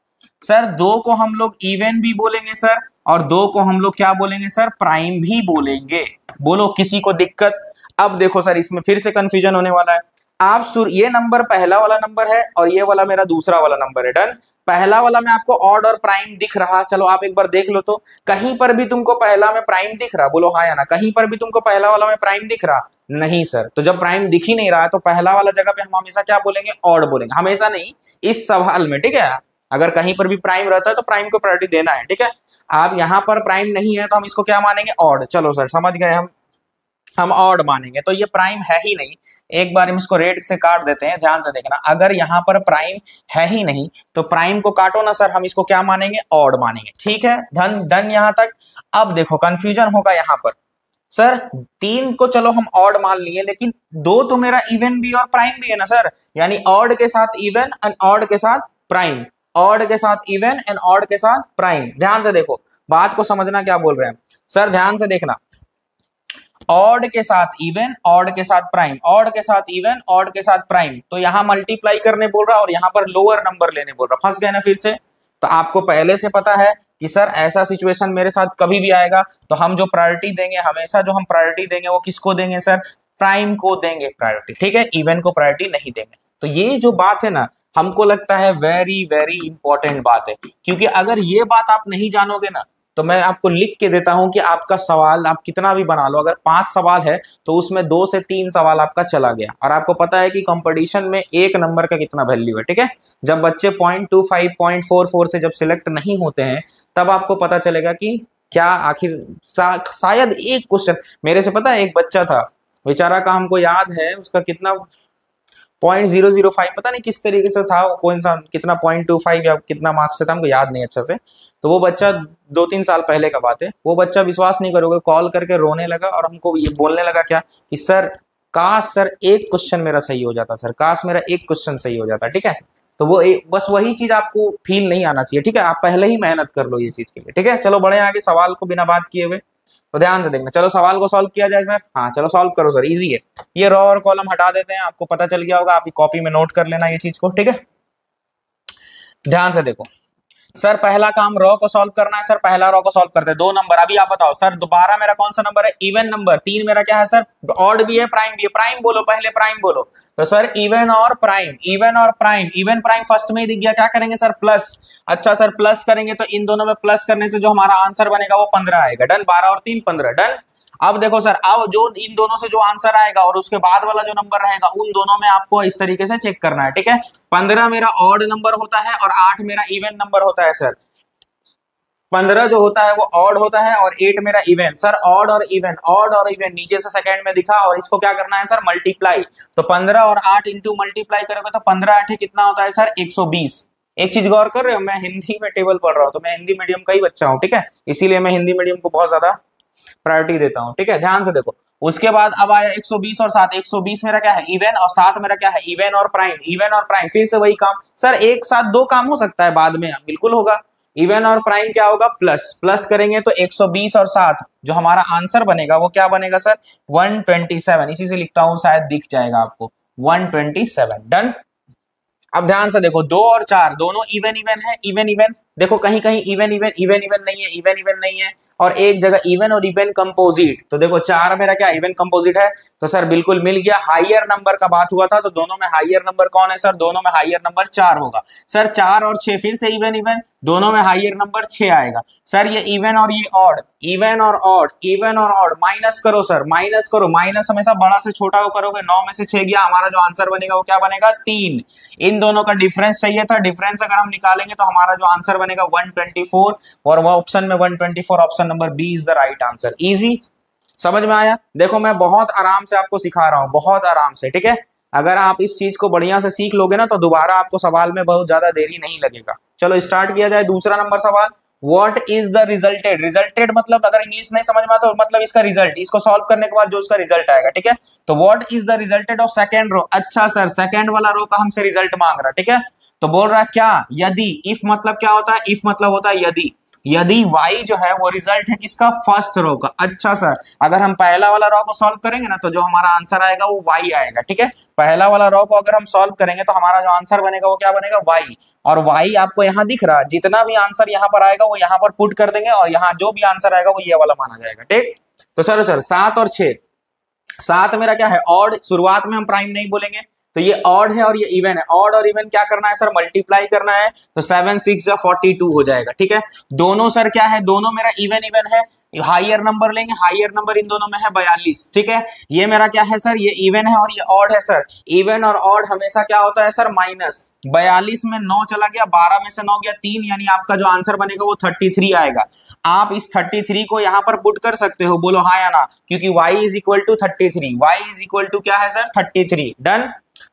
सर 2 को हम लोग इवन भी बोलेंगे सर और 2 को हम लोग क्या बोलेंगे सर, प्राइम भी बोलेंगे। बोलो किसी को दिक्कत? अब देखो सर इसमें फिर से कंफ्यूजन होने वाला है। आप ये नंबर पहला वाला नंबर है और ये वाला मेरा दूसरा वाला नंबर है, डन। पहला वाला में आपको ऑड और प्राइम दिख रहा, चलो आप एक बार देख लो तो, कहीं पर भी तुमको पहला में प्राइम दिख रहा? बोलो हाँ या ना। कहीं पर भी तुमको पहला वाला में प्राइम दिख रहा? नहीं सर। तो जब प्राइम दिख ही नहीं रहा है तो पहला वाला जगह पे हम हमेशा क्या बोलेंगे, ऑड बोलेंगे। हमेशा नहीं, इस सवाल में, ठीक है। अगर कहीं पर भी प्राइम रहता है तो प्राइम को प्रायोरिटी देना है, ठीक है। आप यहाँ पर प्राइम नहीं है तो हम इसको क्या मानेंगे, ऑड। चलो सर समझ गए हम ऑड मानेंगे। तो ये प्राइम है ही नहीं, एक बार हम इसको रेड से काट देते हैं, ध्यान से देखना। अगर यहाँ पर प्राइम है ही नहीं तो प्राइम को काटो ना सर, हम इसको क्या मानेंगे, ऑड मानेंगे, ठीक है। धन डन यहाँ तक। अब देखो कंफ्यूजन होगा यहाँ पर, सर 3 को चलो हम ऑड मान लिए, लेकिन 2 तो मेरा इवन भी और प्राइम भी है ना सर, यानी ऑड के साथ इवन एंड ऑड के साथ प्राइम, ऑड के साथ इवन एंड ऑड के साथ प्राइम। ध्यान से देखो, बात को समझना क्या बोल रहे हैं सर, ध्यान से देखना। ऑड के साथ इवन, ऑड के साथ प्राइम, ऑड के साथ इवन, ऑड के साथ प्राइम, तो यहां मल्टीप्लाई करने बोल रहा और यहां पर लोअर नंबर लेने बोल रहा। फंस गए ना फिर से? तो आपको पहले से पता है कि सर ऐसा सिचुएशन मेरे साथ कभी भी आएगा तो हम जो प्रायोरिटी देंगे, हमेशा जो हम प्रायोरिटी देंगे वो किसको देंगे सर, प्राइम को देंगे प्रायोरिटी, ठीक है। इवन को प्रायोरिटी नहीं देंगे। तो ये जो बात है ना, हमको लगता है वेरी वेरी इंपॉर्टेंट बात है, क्योंकि अगर ये बात आप नहीं जानोगे ना तो मैं आपको लिख के देता हूं कि आपका सवाल आप कितना भी बना लो, अगर 5 सवाल है तो उसमें 2 से 3 सवाल आपका चला गया। और आपको पता है कि कंपटीशन में 1 नंबर का कितना वैल्यू है, ठीक है। जब बच्चे 0.25 0.44 से जब सिलेक्ट नहीं होते हैं तब आपको पता चलेगा कि क्या आखिर शायद एक क्वेश्चन, मेरे से पता है एक बच्चा था बेचारा का, हमको याद है उसका कितना 0.005 पता नहीं किस तरीके से था, कौन सा कितना 0.25 या कितना मार्क्स से था, हमको याद नहीं अच्छा से। तो वो बच्चा 2-3 साल पहले का बात है, वो बच्चा विश्वास नहीं करोगे कॉल करके रोने लगा और हमको ये बोलने लगा क्या कि सर काश सर एक क्वेश्चन मेरा सही हो जाता, सर काश मेरा एक क्वेश्चन सही हो जाता, ठीक है। तो वो बस वही चीज आपको फील नहीं आना चाहिए, ठीक है। आप पहले ही मेहनत कर लो ये चीज के लिए, ठीक है। चलो बढ़े आगे सवाल को बिना बात किए हुए, तो ध्यान से देखना। चलो सवाल को सॉल्व किया जाए सर। हाँ चलो सॉल्व करो सर, इजी है। ये रो और कॉलम हटा देते हैं, आपको पता चल गया होगा, आप कॉपी में नोट कर लेना ये चीज को, ठीक है। ध्यान से देखो सर, पहला काम रो को सॉल्व करना है सर। पहला रो को सॉल्व करते हैं, 2 नंबर। अभी आप बताओ सर दोबारा मेरा कौन सा नंबर है, इवन नंबर। 3 मेरा क्या है सर, ऑड भी है प्राइम भी है। प्राइम बोलो पहले, प्राइम बोलो। तो सर इवन और प्राइम, इवन और प्राइम, इवन प्राइम फर्स्ट में ही दिख गया, क्या करेंगे सर, प्लस। अच्छा सर प्लस करेंगे तो इन दोनों में प्लस करने से जो हमारा आंसर बनेगा वो 15 आएगा, डन। 12 और 3 15, डन। अब देखो सर, अब जो इन दोनों से जो आंसर आएगा और उसके बाद वाला जो नंबर रहेगा उन दोनों में आपको इस तरीके से चेक करना है, ठीक है। 15 मेरा ऑड नंबर होता है और 8 मेरा इवन नंबर होता है सर। 15 जो होता है वो ऑड होता है और 8 मेरा इवन। सर ऑड और इवन, ऑड और इवन नीचे से सेकंड में दिखा और इसको क्या करना है सर, मल्टीप्लाई। तो 15 और 8 इंटू मल्टीप्लाई करोगे तो 15 8 कितना होता है सर, 120। एक चीज गौर कर रहे हो, मैं हिंदी में टेबल पढ़ रहा हूँ, तो मैं हिंदी मीडियम का ही बच्चा हूँ, ठीक है। इसीलिए मैं हिंदी मीडियम को बहुत ज्यादा प्रायोरिटी देता हूँ, ठीक है। ध्यान से देखो, उसके बाद अब आया 120 और 7। 120 मेरा क्या है, इवन, और 7 मेरा क्या है, इवन और प्राइम, इवन और प्राइम। फिर से वही काम सर, एक साथ 2 काम हो सकता है बाद में, बिल्कुल होगा। इवन और प्राइम क्या होगा, प्लस। प्लस करेंगे तो 120 और 7 जो हमारा आंसर बनेगा वो क्या बनेगा सर, 127। इसी से लिखता हूं, शायद दिख जाएगा आपको, 127, डन। अब ध्यान से देखो, 2 और 4 दोनों इवन इवन है, इवन इवन। देखो कहीं कहीं इवन इवन, इवन इवन नहीं है, इवन इवन नहीं है, और एक जगह इवन और इवन कंपोजिट। तो देखो 4 मेरा क्या इवन कंपोजिट है, तो सर बिल्कुल मिल गया। हाइयर नंबर का बात हुआ था तो दोनों में हाइयर नंबर कौन है सर, दोनों में हाइयर नंबर 4 होगा सर। 4 और 6 फिर से इवन इवन, दोनों में हाइयर नंबर 6 आएगा सर। ये इवन और ये ऑड, इवन और ऑड, इवन और ऑड, माइनस करो सर, माइनस करो। माइनस हमेशा बड़ा से छोटा को करोगे, 9 में से 6 गया, हमारा जो आंसर बनेगा वो क्या बनेगा, 3। इन दोनों का डिफरेंस चाहिए था, डिफरेंस अगर हम निकालेंगे तो हमारा जो आंसर बनेगा 124, और वो ऑप्शन में 124, option number B is the right answer. Easy, समझ में आया। देखो मैं बहुत आराम से आपको सिखा रहा हूं, बहुत आराम से, ठीक है। अगर आप इस चीज को बढ़िया से सीख लोगे ना तो दोबारा आपको सवाल में बहुत ज्यादा देरी नहीं लगेगा। चलो स्टार्ट किया जाए। दूसरा नंबर सवाल, what is the resulted. Resulted मतलब अगर इंग्लिश नहीं समझ में आता तो मतलब इसका रिजल्ट, इसको सॉल्व करने के बाद जो उसका रिजल्ट आएगा, ठीक है। तो what is the resulted of second row. अच्छा सर, सेकंड वाला रो का हमसे रिजल्ट मांग रहा, ठीक है। तो बोल रहा क्या, यदि। इफ मतलब क्या होता है, इफ मतलब होता है यदि। यदि y जो है वो रिजल्ट है किसका, फर्स्ट रो का। अच्छा सर, अगर हम पहला वाला रो को सॉल्व करेंगे ना तो जो हमारा आंसर आएगा वो y आएगा, ठीक है। पहला वाला रो को अगर हम सॉल्व करेंगे तो हमारा जो आंसर बनेगा वो क्या बनेगा, y। और y आपको यहाँ दिख रहा है, जितना भी आंसर यहाँ पर आएगा वो यहाँ पर पुट कर देंगे और यहाँ जो भी आंसर आएगा वो ये वाला माना जाएगा, ठीक। तो सर 7 और 6, 7 मेरा क्या है, ऑड। शुरुआत में हम प्राइम नहीं बोलेंगे, तो ये ऑड है और ये इवन है। ऑड और इवन क्या करना है सर, मल्टीप्लाई करना है। तो 7 6 या 42 हो जाएगा, ठीक है। दोनों सर क्या है, दोनों मेरा इवन इवन है। हायर नंबर लेंगे, हायर नंबर इन दोनों में है 42, ठीक है। ये मेरा क्या है सर, ये इवन है और ये ऑड है सर। इवन और ऑड हमेशा क्या होता है सर, माइनस। 42 में 9 चला गया, 12 में से 9 गया 3, यानी आपका जो आंसर बनेगा वो 33 आएगा। आप इस 33 को यहाँ पर पुट कर सकते हो, बोलो हाँ या ना, क्योंकि y is equal to 33, y is equal to क्या है सर, 33। डन।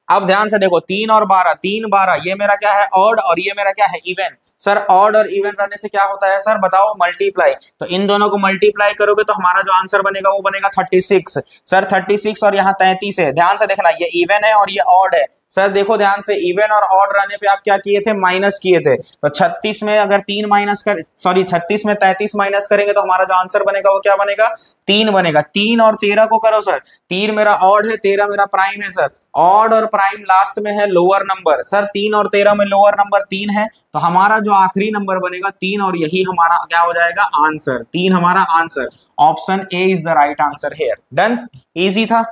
अब ध्यान से देखो, 3 और 12, 3 12, ये मेरा क्या है, ऑड और ये मेरा क्या है, इवन। सर ऑड और इवन रहने से क्या होता है सर, बताओ, मल्टीप्लाई। तो इन दोनों को मल्टीप्लाई करोगे तो हमारा जो आंसर बनेगा वो बनेगा 36। सर 36 और यहाँ 33 है। ध्यान से देखना, ये इवन है और ये ऑड है। सर देखो ध्यान से, इवन और ऑड रहने पे आप क्या किए थे, माइनस किए थे। तो 36 में अगर 3 माइनस कर, सॉरी 36 में 33 माइनस करेंगे तो हमारा जो आंसर बनेगा वो क्या बनेगा, 3 बनेगा। 3 और 13 को करो सर, 3 मेरा ऑड है, 13 मेरा प्राइम है सर। ऑड और प्राइम लास्ट में है लोअर नंबर। सर 3 और 13 में लोअर नंबर 3 है, तो हमारा जो आखिरी नंबर बनेगा 3 और यही हमारा क्या हो जाएगा, आंसर। 3 हमारा answer, option A is the right answer here. Done, easy था।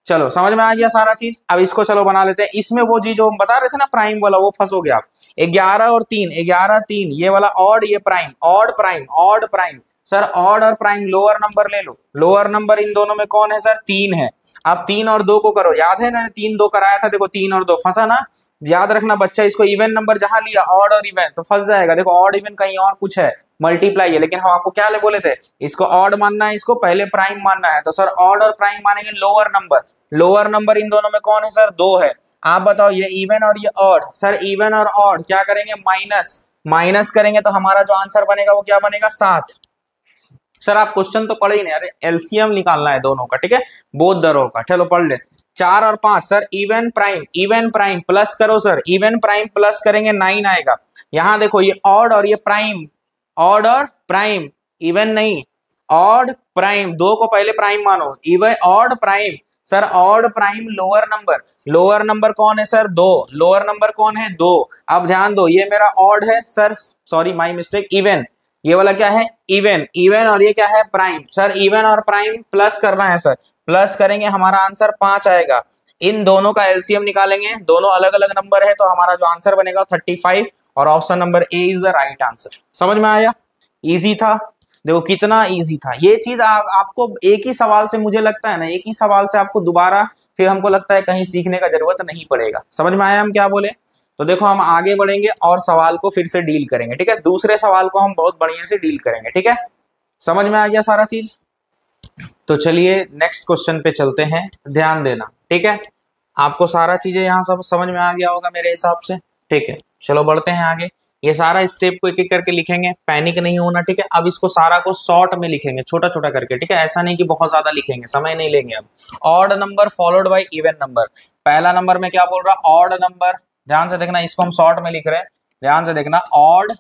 चलो समझ में आ गया सारा चीज। अब इसको चलो बना लेते हैं। इसमें वो चीज जो हम बता रहे थे ना प्राइम वाला, वो फंस हो गया आप। 11 और 3, 11 3, ये वाला ऑड, ये prime, odd prime, odd prime. Sir odd और प्राइम लोअर नंबर ले लो। लोअर नंबर इन दोनों में कौन है सर, 3 है। अब 3 और 2 को करो, याद है ना 3 2 कराया था, देखो 3 और 2 फंसा ना। याद रखना बच्चा, इसको इवन नंबर जहां लिया ऑड और इवन तो फंस जाएगा। देखो ऑड इवन कहीं और कुछ है, मल्टीप्लाई है, लेकिन हम आपको क्या ले बोले थे, इसको ऑड मानना है, इसको पहले प्राइम मानना है। तो सर ऑड और प्राइम मानेंगे lower number. Lower number in दोनों में कौन है सर, 2 है। आप बताओ, ये इवन और ये ऑड। सर इवन और ऑड क्या करेंगे, माइनस। माइनस करेंगे तो हमारा जो आंसर बनेगा वो क्या बनेगा, 7। सर आप क्वेश्चन तो पढ़े ही नहीं, अरे एलसीएम निकालना है दोनों का, ठीक है, बोथ द रो का। चलो पढ़ ले। 4 और 5, sir even prime, even prime plus करो सर, इवन प्राइम प्लस करेंगे 9 आएगा। यहां देखो, ये ऑड और ये प्राइम, ऑड और प्राइम, इवन नहीं, ऑड प्राइम, 2 को पहले प्राइम मानो, even odd prime. Sir odd prime lower number, lower number कौन है सर, 2। लोअर नंबर कौन है, 2। अब ध्यान दो, ये मेरा ऑड है sir, sorry my mistake, even. ये वाला क्या है, इवन, इवन, और ये क्या है, प्राइम। सर इवन और प्राइम प्लस करना है सर, प्लस करेंगे हमारा आंसर 5 आएगा। इन दोनों का एलसीएम निकालेंगे, दोनों अलग अलग नंबर है, तो हमारा जो आंसर बनेगा 35 और option number A is the right answer. समझ में आया, इजी था। देखो कितना इजी था ये चीज। आपको एक ही सवाल से, मुझे लगता है ना, एक ही सवाल से आपको दोबारा फिर हमको लगता है कहीं सीखने का जरूरत नहीं पड़ेगा। समझ में आया हम क्या बोले। तो देखो हम आगे बढ़ेंगे और सवाल को फिर से डील करेंगे, ठीक है। दूसरे सवाल को हम बहुत बढ़िया से डील करेंगे, ठीक है। समझ में आ गया सारा चीज। तो चलिए नेक्स्ट क्वेश्चन पे चलते हैं, ध्यान देना, ठीक है। आपको सारा चीजें यहाँ सब समझ में आ गया होगा मेरे हिसाब से, ठीक है। चलो बढ़ते हैं आगे। ये सारा स्टेप को एक एक करके लिखेंगे, पैनिक नहीं होना, ठीक है। अब इसको सारा को शॉर्ट में लिखेंगे, छोटा छोटा करके, ठीक है। ऐसा नहीं कि बहुत ज्यादा लिखेंगे, समय नहीं लेंगे। अब odd number followed by even number. पहला नंबर में क्या बोल रहा, ऑड नंबर। ध्यान से देखना, इसको हम शॉर्ट में लिख रहे हैं, ध्यान से देखना, ऑड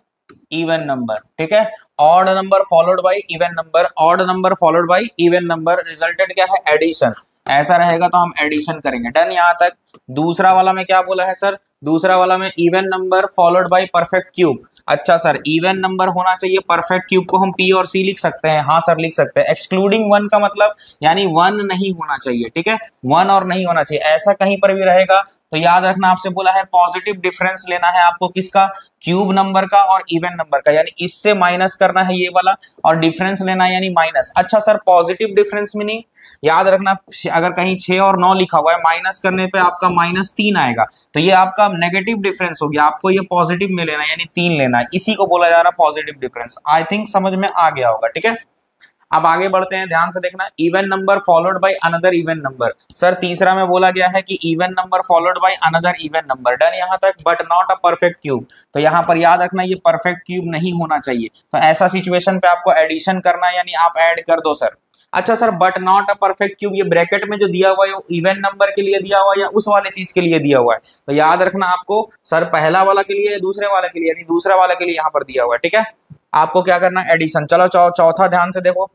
इवन नंबर, ठीक है। Odd number followed by even number, odd number followed by even number, resulted क्या है, एडिशन। ऐसा रहेगा तो हम एडिशन करेंगे। डन यहाँ तक। दूसरा वाला में क्या बोला है सर, दूसरा वाला में even number followed by perfect cube. अच्छा सर, इवन नंबर होना चाहिए, परफेक्ट क्यूब को हम पी और सी लिख सकते हैं, हाँ सर लिख सकते हैं। एक्सक्लूडिंग 1 का मतलब यानी 1 नहीं होना चाहिए, ठीक है, 1 और नहीं होना चाहिए। ऐसा कहीं पर भी रहेगा तो याद रखना, आपसे बोला है पॉजिटिव डिफरेंस लेना है आपको, किसका, क्यूब नंबर का और इवन नंबर का, यानी इससे माइनस करना है ये वाला और डिफरेंस लेना है यानी माइनस। अच्छा सर, पॉजिटिव डिफरेंस मीनिंग याद रखना, अगर कहीं 6 और 9 लिखा हुआ है, माइनस करने पे आपका -3 आएगा, तो ये आपका नेगेटिव डिफरेंस हो गया, आपको ये पॉजिटिव में लेना है यानी 3 लेना है, इसी को बोला जा रहा है पॉजिटिव डिफरेंस। आई थिंक समझ में आ गया होगा, ठीक है। अब आगे बढ़ते हैं, ध्यान से देखना, even number followed by another even number. Sir तीसरा में बोला गया है कि even number followed by another even number. Done यहाँ तक, but not a perfect cube. तो यहाँ पर याद रखना ये परफेक्ट क्यूब नहीं होना चाहिए, तो ऐसा सिचुएशन पे आपको एडिशन करना है, यानी आप ऐड कर दो सर। अच्छा sir, but not a perfect cube, ये ब्रैकेट में जो दिया हुआ है वो इवन नंबर के लिए दिया हुआ है या उस वाले चीज के लिए दिया हुआ है, तो याद रखना आपको सर पहला वाला के लिए, दूसरे वाले के लिए, यानी दूसरा वाला के लिए यहाँ पर दिया हुआ है, ठीक है। आपको क्या करना है, एडिशन। चलो चौथा ध्यान से देखो,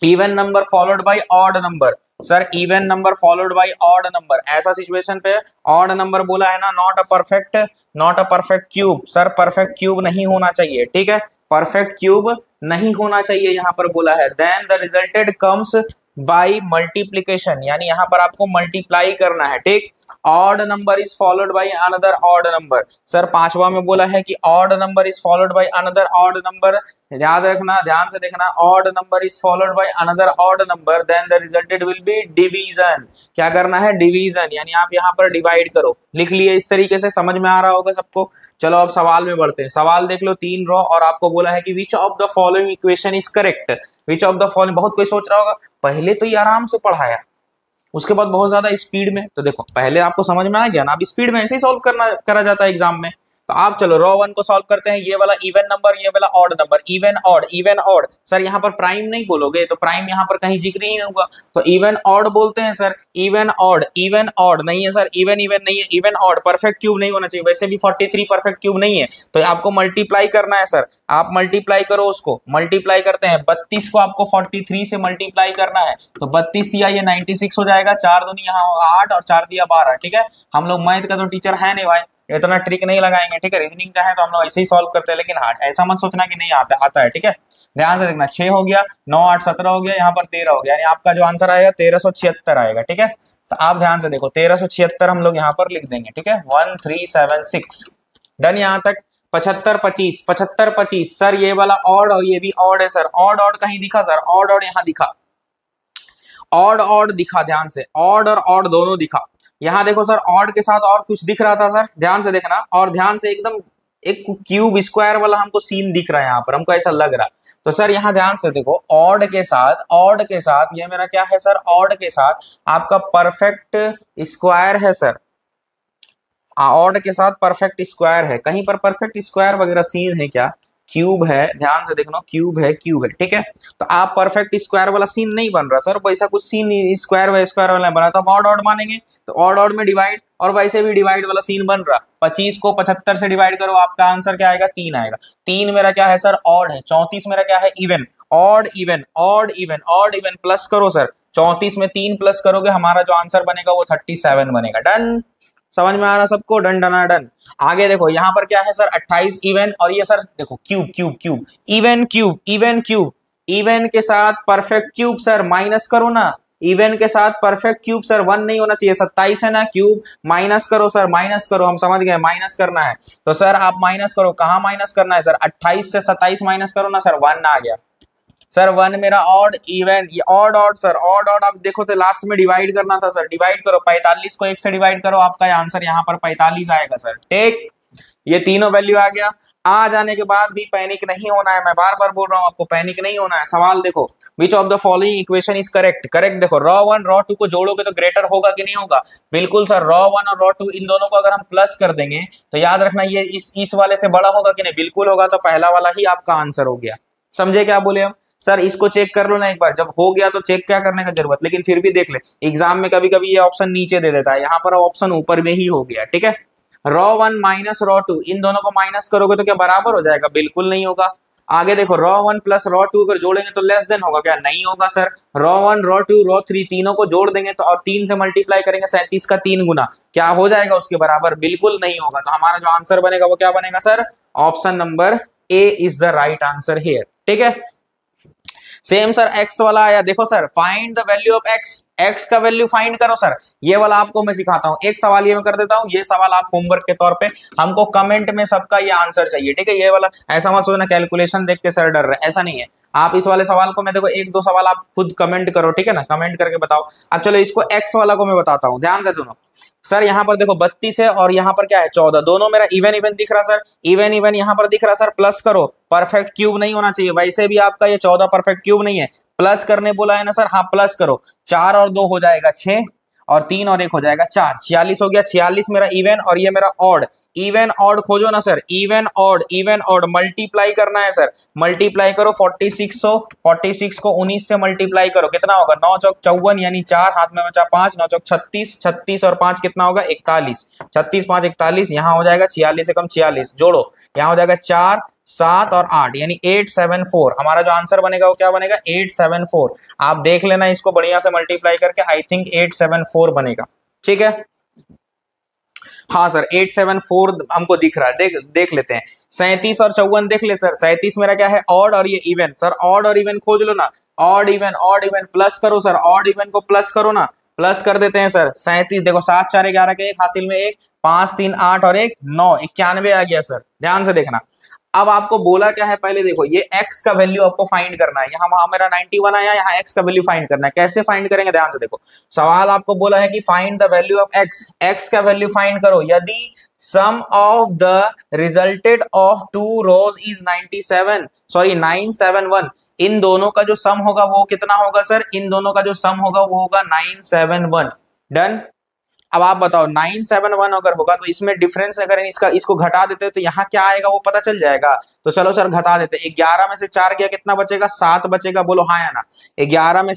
even number followed by odd number. Sir even number followed by odd number, ऐसा सिचुएशन पे ऑड नंबर बोला है ना, not a perfect cube. Sir perfect cube नहीं होना चाहिए, ठीक है, परफेक्ट क्यूब नहीं होना चाहिए यहाँ पर बोला है। Then the resulted comes by multiplication, यानी यहाँ पर आपको मल्टीप्लाई करना है, ठीक। Odd number is followed by another odd number. Sir पांचवा में बोला है कि odd number is followed by another odd number, याद रखना, ध्यान से देखना, odd number is followed by another odd number, then the resulted will be division. क्या करना है, डिवीजन, यानी आप यहाँ पर डिवाइड करो। लिख लिए इस तरीके से, समझ में आ रहा होगा सबको। चलो अब सवाल में बढ़ते हैं। सवाल देख लो, 3 रो, और आपको बोला है कि which of the following equation is correct. Which of the following, बहुत कोई सोच रहा होगा पहले तो ये आराम से पढ़ाया, उसके बाद बहुत ज्यादा स्पीड में। तो देखो पहले आपको समझ में आ गया ना, अब स्पीड में ऐसे ही सॉल्व करा जाता है एग्जाम में। तो आप चलो रो 1 को सॉल्व करते हैं। ये वाला इवन नंबर, ये वाला odd number, even odd even odd. Sir यहाँ पर प्राइम नहीं बोलोगे तो प्राइम यहाँ पर कहीं जिक्र ही नहीं होगा, तो इवन ऑड बोलते हैं सर। इवन ऑड नहीं है सर, इवन नहीं है, इवन ऑड। परफेक्ट क्यूब नहीं होना चाहिए, वैसे भी 43 परफेक्ट क्यूब नहीं है, तो आपको मल्टीप्लाई करना है सर। आप मल्टीप्लाई करो, उसको मल्टीप्लाई करते हैं। 32 को आपको 43 से मल्टीप्लाई करना है, तो 32 दिया ये 96 हो जाएगा, 4 दूनी यहाँ 8 और 4 दिया 12, ठीक है। हम लोग मैथ का तो टीचर है नहीं भाई, इतना ट्रिक नहीं लगाएंगे, ठीक है। रीजनिंग चाहे तो हम लोग ऐसे ही सॉल्व करते हैं, लेकिन हाँ ऐसा मत सोचना कि नहीं आता है, ठीक है। ध्यान से देखना, 6 हो गया, 9 8 17 हो गया, यहाँ पर 13 हो गया, यानी आपका जो आंसर आएगा 1376 आएगा, ठीक है। तो आप ध्यान से देखो, 1376 हम लोग यहाँ पर लिख देंगे, ठीक है। 1376 डन। यहाँ तक 75 25 सर ये वाला ऑड और ये भी ऑड है सर। ऑड कहीं दिखा सर, ऑड यहाँ दिखा, ऑड दिखा, ध्यान से, ऑड और ऑड दोनों दिखा। यहाँ देखो सर, ऑड के साथ और कुछ दिख रहा था सर, ध्यान से देखना, और ध्यान से एकदम एक क्यूब स्क्वायर वाला हमको सीन दिख रहा है यहाँ पर, हमको ऐसा लग रहा है। तो सर यहाँ ध्यान से देखो, ऑड के साथ ये मेरा क्या है सर, ऑड के साथ आपका परफेक्ट स्क्वायर है सर। ऑड के साथ परफेक्ट स्क्वायर है, कहीं पर परफेक्ट स्क्वायर वगैरह सीन है क्या, क्यूब है, ध्यान से देखना, क्यूब है, ठीक है। तो आप परफेक्ट स्क्वायर वाला सीन नहीं बन रहा सर, वैसा कुछ सीन स्क्वायर वाला बना, तो आप ऑड मानेंगे, तो ऑड में डिवाइड, और वैसे भी डिवाइड वाला सीन बन रहा। 25 को 75 से डिवाइड करो, आपका आंसर क्या आएगा, 3 आएगा। 3 मेरा क्या है सर, ऑड है। 34 मेरा क्या है, इवन। ऑड इवन प्लस करो सर, 34 में 3 प्लस करोगे, हमारा जो आंसर बनेगा वो 37 बनेगा। डन, समझ में आ रहा सबको, डन डना डन। आगे देखो यहाँ पर क्या है सर, 28 इवन, और ये सर देखो क्यूब, इवन के साथ परफेक्ट क्यूब सर, माइनस करो ना, इवन के साथ परफेक्ट क्यूब सर, 1 नहीं होना चाहिए, 27 है ना, क्यूब माइनस करो सर, माइनस करो, हम समझ गए माइनस करना है। तो सर आप माइनस करो, कहाँ माइनस करना है सर, 28 से 27 माइनस करो ना सर, 1 आ गया सर। 1 मेरा ऑड, इवन, ये ऑड सर, ऑड आप देखो तो लास्ट में डिवाइड करना था सर, डिवाइड करो, 45 को 1 से डिवाइड करो, आपका आंसर यहाँ पर 45 आएगा सर, ठीक। ये तीनों वैल्यू आ गया। आ जाने के बाद भी पैनिक नहीं होना है, मैं बार बार बोल रहा हूँ आपको, पैनिक नहीं होना है। सवाल देखो, which of the following equation is correct देखो, रॉ 1 रॉ 2 को जोड़ोगे तो ग्रेटर होगा कि नहीं होगा, बिल्कुल सर। रॉ 1 और रॉ 2 इन दोनों को अगर हम प्लस कर देंगे तो याद रखना ये इस वाले से बड़ा होगा कि नहीं, बिल्कुल होगा, तो पहला वाला ही आपका आंसर हो गया। समझे क्या बोले हम सर, इसको चेक कर लो ना एक बार, जब हो गया तो चेक क्या करने का जरूरत, लेकिन फिर भी देख ले, एग्जाम में कभी कभी ये ऑप्शन नीचे दे देता है, यहाँ पर ऑप्शन ऊपर में ही हो गया, ठीक है। रॉ 1 माइनस रॉ 2, इन दोनों को माइनस करोगे तो क्या बराबर हो जाएगा, बिल्कुल नहीं होगा। आगे देखो, रॉ 1 प्लस रॉ 2 अगर जोड़ेंगे तो लेस देन होगा क्या, नहीं होगा सर। रॉ 1 रॉ 2 रॉ 3 तीनों को जोड़ देंगे तो, और 3 से मल्टीप्लाई करेंगे 37 का 3 गुना, क्या हो जाएगा उसके बराबर, बिल्कुल नहीं होगा। तो हमारा जो आंसर बनेगा वो क्या बनेगा sir, option number A is the right answer here, ठीक है। सेम सर एक्स वाला आया, देखो sir, find the value of x का वैल्यू फाइंड करो सर। ये वाला आपको मैं सिखाता हूँ, एक सवाल ये मैं कर देता हूँ, ये सवाल आप होमवर्क के तौर पे, हमको कमेंट में सबका ये आंसर चाहिए, ठीक है। ये वाला ऐसा मत सोचना कैलकुलेशन देख के सर डर रहे, ऐसा नहीं है। आप इस वाले सवाल को, मैं देखो 1 2 सवाल आप खुद कमेंट करो, ठीक है ना, कमेंट करके बताओ। अब चलो इसको एक्स वाला को मैं बताता हूँ, ध्यान से सुनो सर। यहाँ पर देखो 32 है और यहाँ पर क्या है 14, दोनों मेरा इवन दिख रहा सर, इवन यहाँ पर दिख रहा सर। प्लस करो, परफेक्ट क्यूब नहीं होना चाहिए, वैसे भी आपका ये 14 परफेक्ट क्यूब नहीं है, प्लस करने बोला है ना सर, हाँ प्लस करो। 4 और 2 हो जाएगा 6, और 3 और 1 हो जाएगा 4, 46 हो गया। 46 मेरा इवन और ये मेरा ऑड, इवन ऑड खोजो ना सर, इवन ऑड मल्टीप्लाई करना है सर, मल्टीप्लाई करो। 46 को 19 से मल्टीप्लाई करो, कितना होगा, 9 चौक 54 यानी 4, हाथ में बचा 5, 9 चौक 36, 36 और 5 कितना होगा 41, 36 5 41, यहाँ हो जाएगा 46 से कम 46, जोड़ो, यहाँ हो जाएगा 4 7 और 8 यानी 874। हमारा जो आंसर बनेगा वो क्या बनेगा 874। आप देख लेना इसको बढ़िया से मल्टीप्लाई करके, आई थिंक 874 बनेगा। ठीक है, हाँ सर 874 हमको दिख रहा है, देख देख लेते हैं। 37 और 54 देख ले सर, 37 मेरा क्या है ऑड और ये इवन। सर ऑड और इवन खोज लो ना, ऑड इवन प्लस करो सर, ऑड इवन को प्लस करो ना, प्लस कर देते हैं सर। 37 देखो 7 4 11 के 1 हासिल में 1, 5 3 8 और 1 9, 91 आ गया सर। ध्यान से देखना, अब आपको बोला क्या है, पहले देखो ये x का वैल्यू आपको फाइंड करना है। यहाँ मेरा 91 आया, यहाँ x का वैल्यू फाइंड करना है। कैसे फाइंड करेंगे, ध्यान से देखो, सवाल आपको बोला है कि find the value of x का वैल्यू फाइंड करो यदि sum of the resulted of two rows is 971। इन दोनों का जो सम होगा वो कितना होगा सर, इन दोनों का जो सम होगा वो होगा 971। डन। अब आप बताओ 971 अगर होगा तो इसमें डिफरेंस अगर इसको घटा देते तो यहाँ क्या आएगा वो पता चल जाएगा। तो चलो सर घटा देते, 11 में से 4 गया कितना बचेगा, 7 बचेगा, बोलो हाँ या ना। 11 में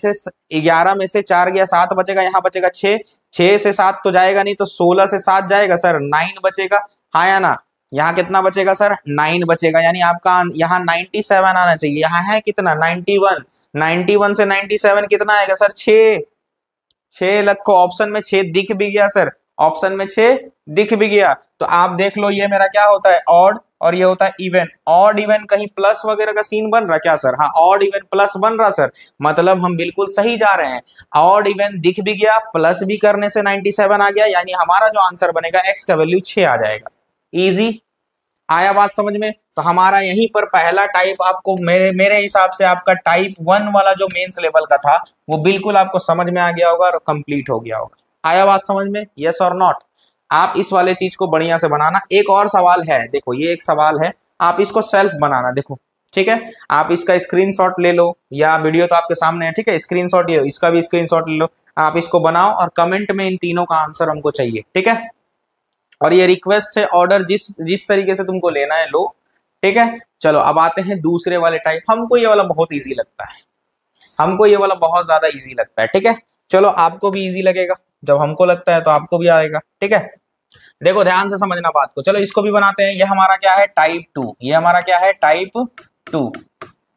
से 4 गया 7 बचेगा, यहाँ बचेगा 6, 6 से 7 तो जाएगा नहीं, तो 16 से 7 जाएगा सर, 9 बचेगा, हाँ या ना। यहाँ कितना बचेगा सर 9 बचेगा, यानी आपका यहाँ 97 आना चाहिए। यहाँ है कितना 91, 91 से 97 कितना आएगा सर 6, 6 लख को ऑप्शन में 6 दिख भी गया सर, ऑप्शन में 6 दिख भी गया। तो आप देख लो ये मेरा क्या होता है ऑड और ये होता है इवन। ऑड इवन कहीं प्लस वगैरह का सीन बन रहा क्या सर, हाँ ऑड इवन प्लस बन रहा सर, मतलब हम बिल्कुल सही जा रहे हैं। ऑड इवन दिख भी गया, प्लस भी करने से 97 आ गया, यानी हमारा जो आंसर बनेगा x का वैल्यू 6 आ जाएगा। इजी आया बात समझ में। तो हमारा यहीं पर पहला टाइप आपको मेरे हिसाब से आपका टाइप 1 वाला जो मेंस लेवल का था वो बिल्कुल आपको समझ में आ गया होगा और कंप्लीट हो गया होगा। आया बात समझ में, यस और नॉट। आप इस वाले चीज को बढ़िया से बनाना। एक और सवाल है, देखो ये एक सवाल है, आप इसको सेल्फ बनाना। देखो ठीक है, आप इसका स्क्रीनशॉट ले लो या वीडियो तो आपके सामने है, ठीक है, स्क्रीनशॉट ये इसका भी स्क्रीनशॉट ले लो, आप इसको बनाओ और कमेंट में इन तीनों का आंसर हमको चाहिए। ठीक है, और ये रिक्वेस्ट है, ऑर्डर जिस तरीके से तुमको लेना है लो। ठीक है, चलो अब आते हैं दूसरे वाले टाइप। हमको ये वाला बहुत इजी लगता है, हमको ये वाला बहुत ज्यादा इजी लगता है। ठीक है, चलो आपको भी इजी लगेगा, जब हमको लगता है तो आपको भी आएगा। ठीक है, देखो ध्यान से समझना बात को। चलो इसको भी बनाते हैं। ये हमारा क्या है टाइप 2, ये हमारा क्या है टाइप 2।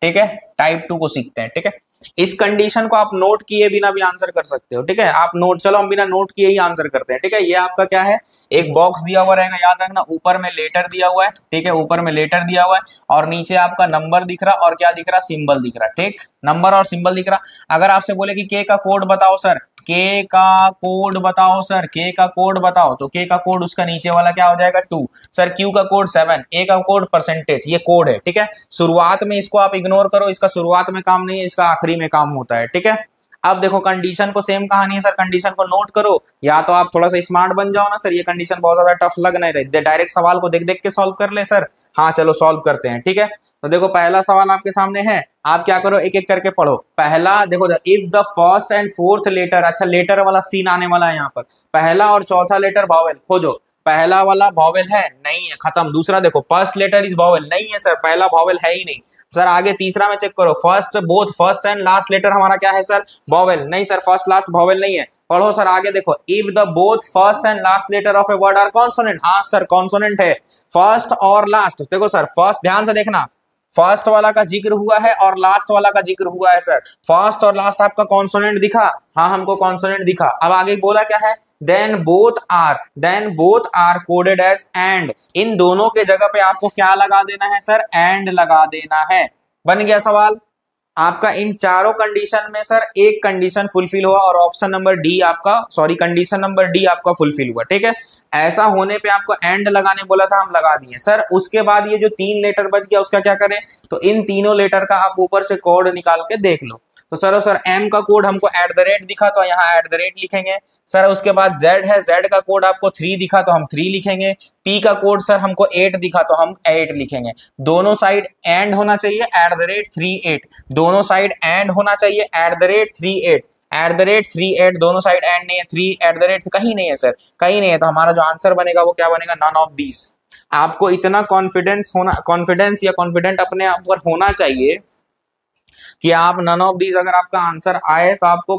ठीक है, टाइप 2 को सीखते हैं। ठीक है, इस कंडीशन को आप नोट किए बिना भी आंसर कर सकते हो। ठीक है, आप नोट, चलो हम बिना नोट किए ही आंसर करते हैं। ठीक है, ये आपका क्या है, एक बॉक्स दिया हुआ रहेगा, याद रखना, ऊपर में लेटर दिया हुआ है। ठीक है, ऊपर में लेटर दिया हुआ है और नीचे आपका नंबर दिख रहा और क्या दिख रहा, सिंबल दिख रहा। ठीक, नंबर और सिंबल दिख रहा। अगर आपसे बोले कि के का कोड बताओ सर, के का कोड बताओ सर, के का कोड बताओ, तो के का कोड उसका नीचे वाला क्या हो जाएगा 2। सर क्यू का कोड 7, ए का कोड परसेंटेज, ये कोड है। ठीक है, शुरुआत में इसको आप इग्नोर करो, इसका शुरुआत में काम नहीं है, इसका आखिरी में काम होता है। ठीक है, अब देखो कंडीशन को सेम कहानी है सर, कंडीशन को नोट करो, या तो आप थोड़ा सा स्मार्ट बन जाओ ना सर, ये कंडीशन बहुत ज्यादा टफ लग नहीं रही, डायरेक्ट सवाल को देख देख के सॉल्व कर ले सर। हाँ चलो सॉल्व करते हैं। ठीक है, तो देखो पहला सवाल आपके सामने है, आप क्या करो एक एक करके पढ़ो। पहला देखो, if the first and fourth letter, अच्छा लेटर वाला सीन आने वाला है यहाँ पर, पहला और चौथा लेटर वॉवेल खोजो। पहला वाला वॉवेल है, नहीं है, खत्म। दूसरा देखो फर्स्ट लेटर इज वॉवेल, नहीं है सर, पहला वॉवेल है ही नहीं सर। आगे तीसरा में चेक करो, फर्स्ट एंड लास्ट लेटर हमारा क्या है सर, वॉवेल, नहीं सर, फर्स्ट लास्ट वॉवेल नहीं है। पढ़ो सर आगे देखो, if the both first and last letter of a word are consonant, हाँ सर कॉन्सोनेंट है, फर्स्ट और लास्ट। देखो सर फर्स्ट, ध्यान से देखना, फर्स्ट वाला का जिक्र हुआ है और लास्ट वाला का जिक्र हुआ है सर। फर्स्ट और लास्ट आपका कॉन्सोनेंट दिखा, हाँ हमको कॉन्सोनेंट दिखा। अब आगे बोला क्या है, then both are coded as and, इन दोनों के जगह पे आपको क्या लगा देना है सर, एंड लगा देना है। बन गया सवाल आपका। इन चारों कंडीशन में सर एक कंडीशन फुलफिल हुआ और ऑप्शन नंबर डी आपका, सॉरी कंडीशन नंबर डी आपका फुलफिल हुआ। ठीक है, ऐसा होने पे आपको एंड लगाने बोला था, हम लगा दिए सर। उसके बाद ये जो 3 लेटर बच गया उसका क्या करें, तो इन तीनों लेटर का आप ऊपर से कोड निकाल के देख लो। तो सर एम का कोड हमको @ दिखा तो यहाँ @ लिखेंगे सर। उसके बाद जेड है, जेड का कोड आपको 3 दिखा तो हम 3 लिखेंगे। पी का कोड सर हमको 8 दिखा तो हम 8 लिखेंगे। दोनों साइड एंड होना चाहिए @38, दोनों साइड एंड होना चाहिए @38, @38 दोनों साइड एंड नहीं है, 3 कहीं नहीं है सर, कहीं नहीं है। तो हमारा जो आंसर बनेगा वो क्या बनेगा, नन ऑफ दीज। आपको इतना कॉन्फिडेंस या कॉन्फिडेंट अपने आप पर होना चाहिए कि आप नन ऑफ दीज अगर आपका आंसर आए तो आपको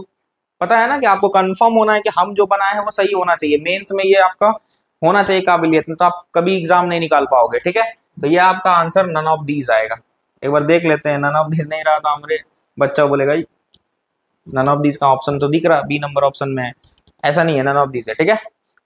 पता है ना कि आपको कंफर्म होना है कि हम जो बनाए हैं वो सही होना चाहिए। मेंस में ये आपका होना चाहिए काबिलियत, में तो आप कभी एग्जाम नहीं निकाल पाओगे। ठीक है, तो ये आपका आंसर नन ऑफ दीज आएगा। एक बार देख लेते हैं, नन ऑफ दीज नहीं रहा तो हमारे बच्चा बोलेगा नन ऑफ दीज का ऑप्शन तो दिख रहा, बी नंबर ऑप्शन में है, ऐसा नहीं है, नन ऑफ दीज है, ठीक है।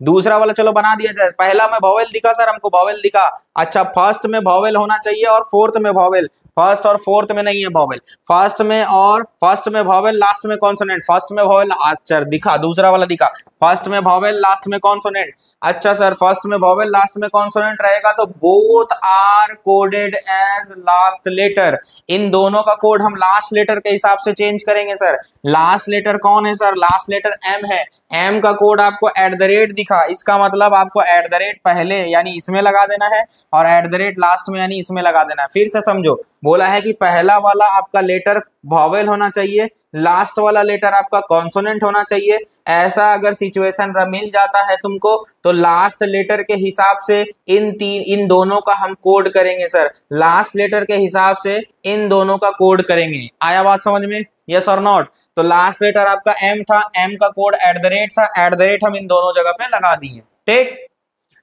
दूसरा वाला चलो बना दिया जाए। पहला में वॉवेल दिखा सर, हमको वॉवेल दिखा। अच्छा, फर्स्ट में वॉवेल होना चाहिए और फोर्थ में वॉवेल, फर्स्ट और फोर्थ में नहीं है वॉवेल, फर्स्ट में वॉवेल, लास्ट में कॉन्सोनेंट, फर्स्ट में वॉवेल, अच्छा दिखा, दूसरा वाला दिखा, फर्स्ट में वॉवेल लास्ट में कॉन्सोनेंट। अच्छा सर, फर्स्ट में वॉवेल लास्ट में कॉन्सोनेंट रहेगा तो both are coded as last letter. इन दोनों का कोड हम लास्ट लेटर के हिसाब से चेंज करेंगे सर। लास्ट लेटर कौन है सर? लास्ट लेटर एम है। एम का कोड आपको एट द रेट दिखा, इसका मतलब आपको एट द रेट पहले यानी इसमें लगा देना है और एट द रेट लास्ट में यानी इसमें लगा देना है। फिर से समझो, बोला है कि पहला वाला आपका लेटर वॉवेल होना चाहिए, लास्ट वाला लेटर आपका कॉन्सोनेंट होना चाहिए। ऐसा अगर सिचुएशन मिल जाता है तुमको तो लास्ट लेटर के हिसाब से इन दोनों का हम कोड करेंगे सर। लास्ट लेटर के हिसाब से इन दोनों का कोड करेंगे। आया बात समझ में? यस और नॉट? तो लास्ट लेटर आपका एम था, एम का कोड एट द रेट था, एट द रेट हम इन दोनों जगह पे लगा दिए। ठीक,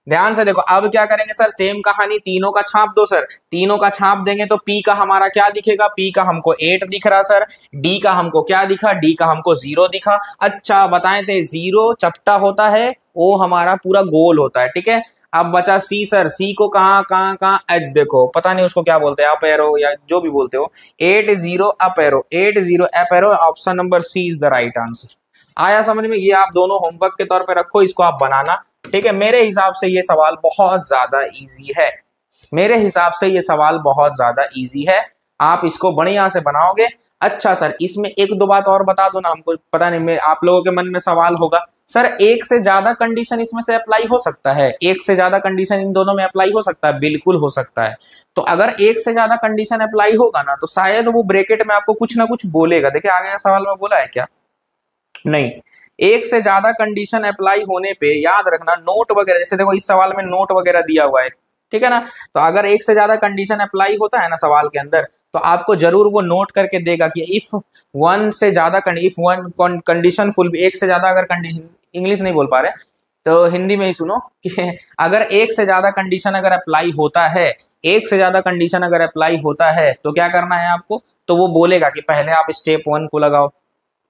ध्यान से देखो। अब क्या करेंगे सर? सेम कहानी, तीनों का छाप दो सर। तीनों का छाप देंगे तो पी का हमारा क्या दिखेगा? पी का हमको 8 दिख रहा सर। डी का हमको क्या दिखा? डी का हमको 0 दिखा। अच्छा बताए थे 0 चपटा होता है, ओ हमारा पूरा गोल होता है, ठीक है। अब बचा सी सर। सी को कहाँ कहाँ कहाँ देखो, पता नहीं उसको क्या बोलते हैं, अप एरो या जो भी बोलते हो। 8 0 up arrow, 8 0 up arrow, option number C is the right answer. आया समझ में? ये आप दोनों होमवर्क के तौर पे रखो, इसको आप बनाना, ठीक है। मेरे हिसाब से ये सवाल बहुत ज्यादा इजी है, मेरे हिसाब से ये सवाल बहुत ज्यादा इजी है, आप इसको बढ़िया से बनाओगे। अच्छा सर, इसमें एक दो बात और बता दो ना, हमको पता नहीं, आप लोगों के मन में सवाल होगा सर एक से ज्यादा कंडीशन इसमें से अप्लाई हो सकता है? एक से ज्यादा कंडीशन इन दोनों में अप्लाई हो सकता है? बिल्कुल हो सकता है। तो अगर एक से ज्यादा कंडीशन अप्लाई होगा ना तो शायद वो ब्रैकेट में आपको कुछ ना कुछ बोलेगा। देखिए आगे सवाल में बोला है क्या? नहीं, एक से ज्यादा कंडीशन अप्लाई होने पे याद रखना नोट वगैरह, जैसे देखो इस सवाल में नोट वगैरह दिया हुआ है, ठीक है ना। तो अगर एक से ज्यादा कंडीशन अप्लाई होता है ना सवाल के अंदर, तो आपको जरूर वो नोट करके देगा कि इफ वन से ज्यादा इफ वन कंडीशन फुल, एक से ज्यादा अगर कंडीशन, इंग्लिश नहीं बोल पा रहे तो हिंदी में ही सुनो कि अगर एक से ज्यादा कंडीशन अगर अप्लाई होता है, एक से ज्यादा कंडीशन अगर अप्लाई होता है तो क्या करना है आपको? तो वो बोलेगा कि पहले आप स्टेप 1 को लगाओ,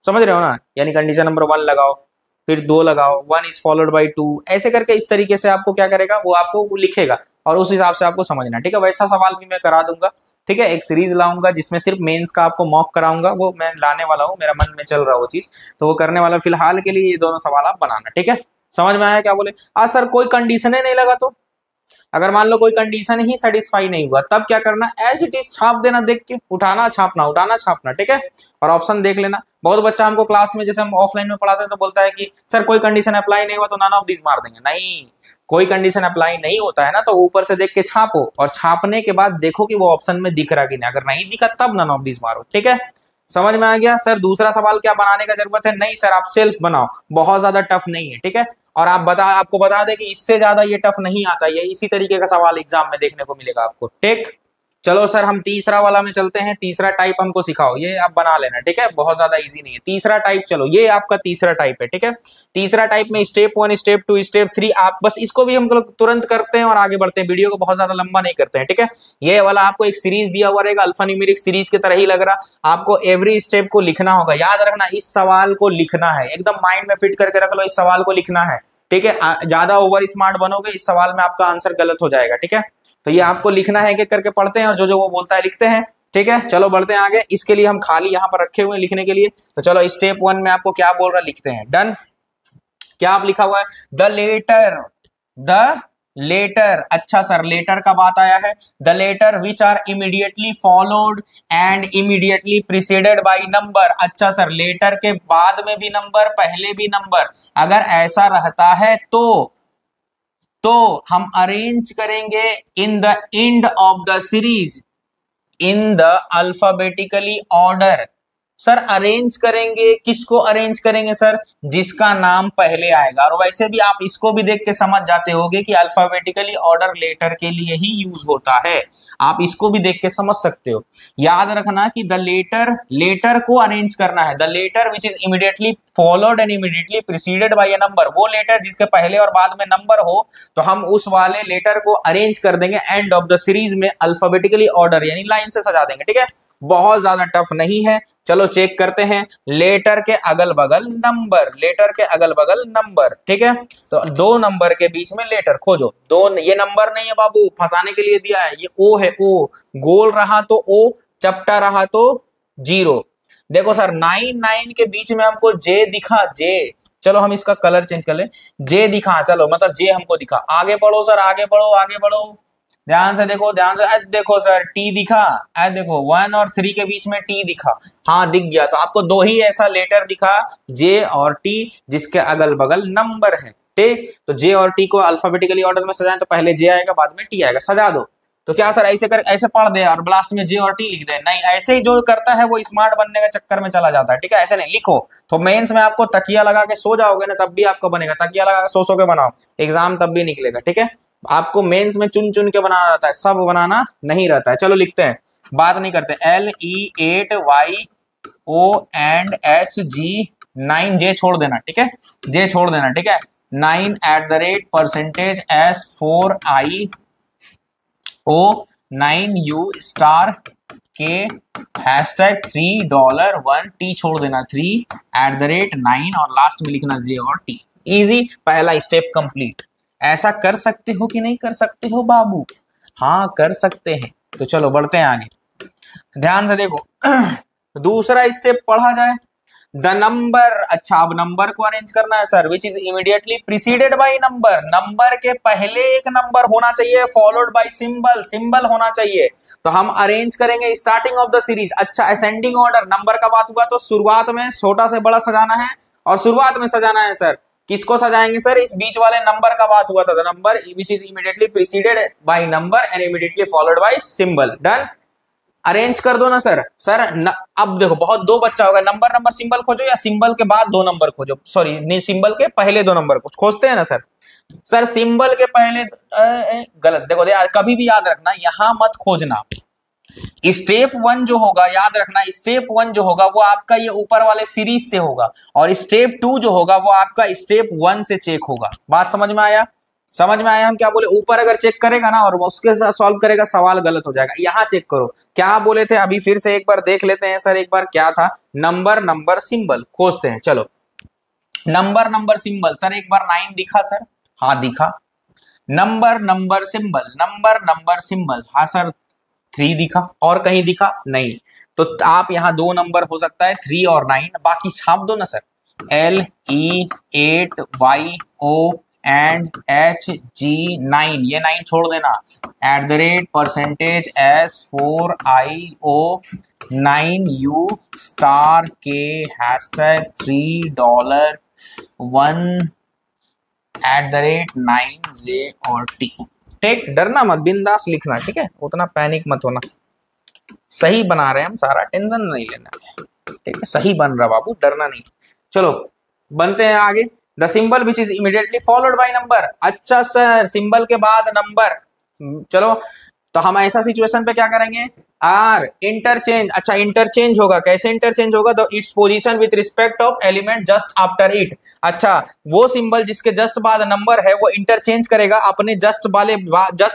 समझ रहे हो ना, यानी कंडीशन नंबर 1 लगाओ, फिर 2 लगाओ, 1 इज फॉलोड बाई 2, ऐसे करके इस तरीके से आपको क्या करेगा, वो आपको लिखेगा और उस हिसाब से आपको समझना, ठीक है। वैसा सवाल भी मैं करा दूंगा, ठीक है। एक सीरीज लाऊंगा जिसमें सिर्फ मेंस का आपको मॉक कराऊंगा, वो मैं लाने वाला हूँ, मेरा मन में चल रहा है वो चीज, तो वो करने वाला। फिलहाल के लिए ये दोनों सवाल आप बनाना, ठीक है। समझ में आया क्या बोले? सर कोई कंडीशन ही नहीं लगा तो? अगर मान लो कोई कंडीशन ही सेटिस्फाई नहीं हुआ तब क्या करना? एज इट इज छाप देना, देख के उठाना छापना, उठाना छापना, ठीक है। और ऑप्शन देख लेना। बहुत बच्चा हमको क्लास में, जैसे हम ऑफलाइन में पढ़ाते हैं तो बोलता है कि सर कोई कंडीशन अप्लाई नहीं हुआ तो नन ऑफ दिस मार देंगे। नहीं, कोई कंडीशन अप्लाई नहीं होता है ना तो ऊपर से देख के छापो और छापने के बाद देखो कि वो ऑप्शन में दिख रहा कि नहीं, अगर नहीं दिखा तब नन ऑफ दिस मारो, ठीक है। समझ में आ गया? सर दूसरा सवाल क्या बनाने का जरूरत है? नहीं सर, आप सेल्फ बनाओ, बहुत ज्यादा टफ नहीं है, ठीक है। और आपको बता दें कि इससे ज्यादा ये टफ नहीं आता, ये इसी तरीके का सवाल एग्जाम में देखने को मिलेगा आपको, ठीक। चलो सर हम तीसरा वाला में चलते हैं, तीसरा टाइप हमको सिखाओ, ये आप बना लेना, ठीक है, बहुत ज्यादा इजी नहीं है। तीसरा टाइप, चलो ये आपका तीसरा टाइप है, ठीक है। तीसरा टाइप में स्टेप 1, स्टेप 2, स्टेप 3, आप बस इसको भी हम लोग तुरंत करते हैं और आगे बढ़ते हैं, वीडियो को बहुत ज्यादा लंबा नहीं करते हैं, ठीक है। ये वाला आपको एक सीरीज दिया हुआ रहेगा, अल्फान्यूमेरिक सीरीज की तरह ही लग रहा, आपको एवरी स्टेप को लिखना होगा। याद रखना, इस सवाल को लिखना है, एकदम माइंड में फिट करके रख लो, इस सवाल को लिखना है, ठीक है। ज्यादा ओवर स्मार्ट बनोगे इस सवाल में आपका आंसर गलत हो जाएगा, ठीक है। तो ये आपको लिखना है, एक एक करके पढ़ते हैं और जो जो वो बोलता है लिखते हैं, ठीक है। चलो बढ़ते हैं आगे, इसके लिए हम खाली यहाँ पर रखे हुए हैं लिखने के लिए। तो चलो स्टेप 1 में आपको क्या बोल रहा है लिखते हैं। डन। क्या आप लिखा हुआ है? The letter. अच्छा सर, लेटर का बात आया है। The letter which are immediately followed and immediately preceded by number. अच्छा सर, लेटर के बाद में भी नंबर, पहले भी नंबर, अगर ऐसा रहता है तो हम अरेंज करेंगे in the end of the series in the alphabetically order. Sir arrange करेंगे, किसको अरेंज करेंगे सर? जिसका नाम पहले आएगा। और वैसे भी आप इसको भी देख के समझ जाते होगे कि अल्फाबेटिकली ऑर्डर लेटर के लिए ही यूज होता है, आप इसको भी देख के समझ सकते हो। याद रखना कि द लेटर को अरेंज करना है, the letter which is immediately followed and immediately preceded by a number, वो लेटर जिसके पहले और बाद में नंबर हो, तो हम उस वाले लेटर को अरेंज कर देंगे एंड ऑफ द सीरीज में अल्फाबेटिकली ऑर्डर यानी लाइन से सजा देंगे। ठीक है, बहुत ज्यादा टफ नहीं है। चलो चेक करते हैं, लेटर के अगल बगल नंबर, लेटर के अगल बगल नंबर। ठीक है, तो दो नंबर के बीच में लेटर खोजो। दो, ये नंबर नहीं है बाबू, फंसाने के लिए दिया है, ये ओ है, ओ गोल रहा तो ओ, चपटा रहा तो जीरो। देखो सर 9 के बीच में हमको जे दिखा, जे, चलो हम इसका कलर चेंज कर ले, जे दिखा, चलो मतलब जे हमको दिखा। आगे बढ़ो सर, आगे बढ़ो, आगे बढ़ो, ध्यान से देखो, ध्यान से। देखो सर टी दिखा, देखो 1 और 3 के बीच में टी दिखा, हाँ दिख गया। तो आपको दो ही ऐसा लेटर दिखा, जे और टी, जिसके अगल बगल नंबर है। ठीक, तो जे और टी को अल्फाबेटिकली ऑर्डर में सजाएं तो पहले जे आएगा बाद में टी आएगा, सजा दो। तो क्या सर ऐसे कर, ऐसे पढ़ दे और लास्ट में जे और टी लिख दे? नहीं, ऐसे ही जो करता है वो स्मार्ट बनने के चक्कर में चला जाता है। ठीक है, ऐसे नहीं लिखो। तो मेंस में आपको तकिया लगा के सो जाओगे ना, तब भी आपको बनेगा। तकिया लगा के सो के बनाओ, एग्जाम तब भी निकलेगा। ठीक है, आपको मेंस में चुन चुन के बनाना रहता है, सब बनाना नहीं रहता है। चलो लिखते हैं, बात नहीं करते। LE8YO&HG9, जे छोड़ देना। ठीक है, जे छोड़ देना। ठीक है, 9@4IO9U*K #3 $1 छोड़ देना, 3@9 और लास्ट में लिखना जे और टी। इजी, पहला स्टेप कंप्लीट। ऐसा कर सकते हो कि नहीं कर सकते हो बाबू? हाँ कर सकते हैं। तो चलो बढ़ते हैं आगे, ध्यान से देखो। दूसरा स्टेप पढ़ा जाए, द नंबर। अच्छा, अब नंबर को अरेंज करना है sir, which is immediately preceded by number, number के पहले एक नंबर होना चाहिए, फॉलोड बाय सिंबल, सिंबल होना चाहिए। तो हम अरेंज करेंगे स्टार्टिंग ऑफ द सीरीज। अच्छा, असेंडिंग ऑर्डर, नंबर का बात हुआ तो शुरुआत में छोटा से बड़ा सजाना है और शुरुआत में सजाना है सर। किसको सजाएंगे सर? इस बीच वाले नंबर का बात हुआ था, the number which is immediately preceded by number and immediately followed by symbol. Done, arrange कर दो ना सर। सर अब देखो, बहुत दो बच्चा होगा, नंबर नंबर सिंबल खोजो या सिंबल के बाद दो नंबर खोजो, सॉरी सिंबल के पहले दो नंबर खोजते हैं ना सर। सर सिंबल के पहले गलत। देखो यार, कभी भी याद रखना, यहां मत खोजना। स्टेप 1 जो होगा, याद रखना, स्टेप 1 जो होगा वो आपका ये ऊपर वाले सीरीज से होगा, और स्टेप 2 जो होगा वो आपका स्टेप 1 से चेक होगा। बात समझ में आया? समझ में आया हम क्या बोले? ऊपर अगर चेक करेगा ना और उसके साथ सॉल्व करेगा, सवाल गलत हो जाएगा। यहाँ चेक करो क्या बोले थे, अभी फिर से एक बार देख लेते हैं सर। एक बार क्या था, नंबर नंबर सिंबल खोजते हैं। चलो नंबर नंबर सिंबल, सर एक बार 9 दिखा सर? हाँ दिखा। Number number symbol, number number symbol, हाँ सर 3 दिखा। और कहीं दिखा? नहीं। तो आप यहाँ दो नंबर हो सकता है 3 और 9, बाकी छाप दो ना सर। LE8YO&HG9, ये 9 छोड़ देना, @4IO9U*K $3 $1 j और T। ठीक, डरना मत, बिंदास लिखना। ठीक है, उतना पैनिक मत होना। सही बना रहे हैं हम, सारा टेंशन नहीं लेना। ठीक है, सही बन रहा बाबू, डरना नहीं। चलो बनते हैं आगे। The symbol which is immediately followed by number. अच्छा सर, सिंबल के बाद नंबर। चलो तो हम ऐसा सिचुएशन पे क्या करेंगे, आर इंटरचेंज। अच्छा इंटरचेंज होगा, कैसे इंटरचेंज होगा? तो its position with respect of element just after it. अच्छा, वो सिंबल जिसके जस्ट बाद नंबर है वो इंटरचेंज करेगा अपने जस्ट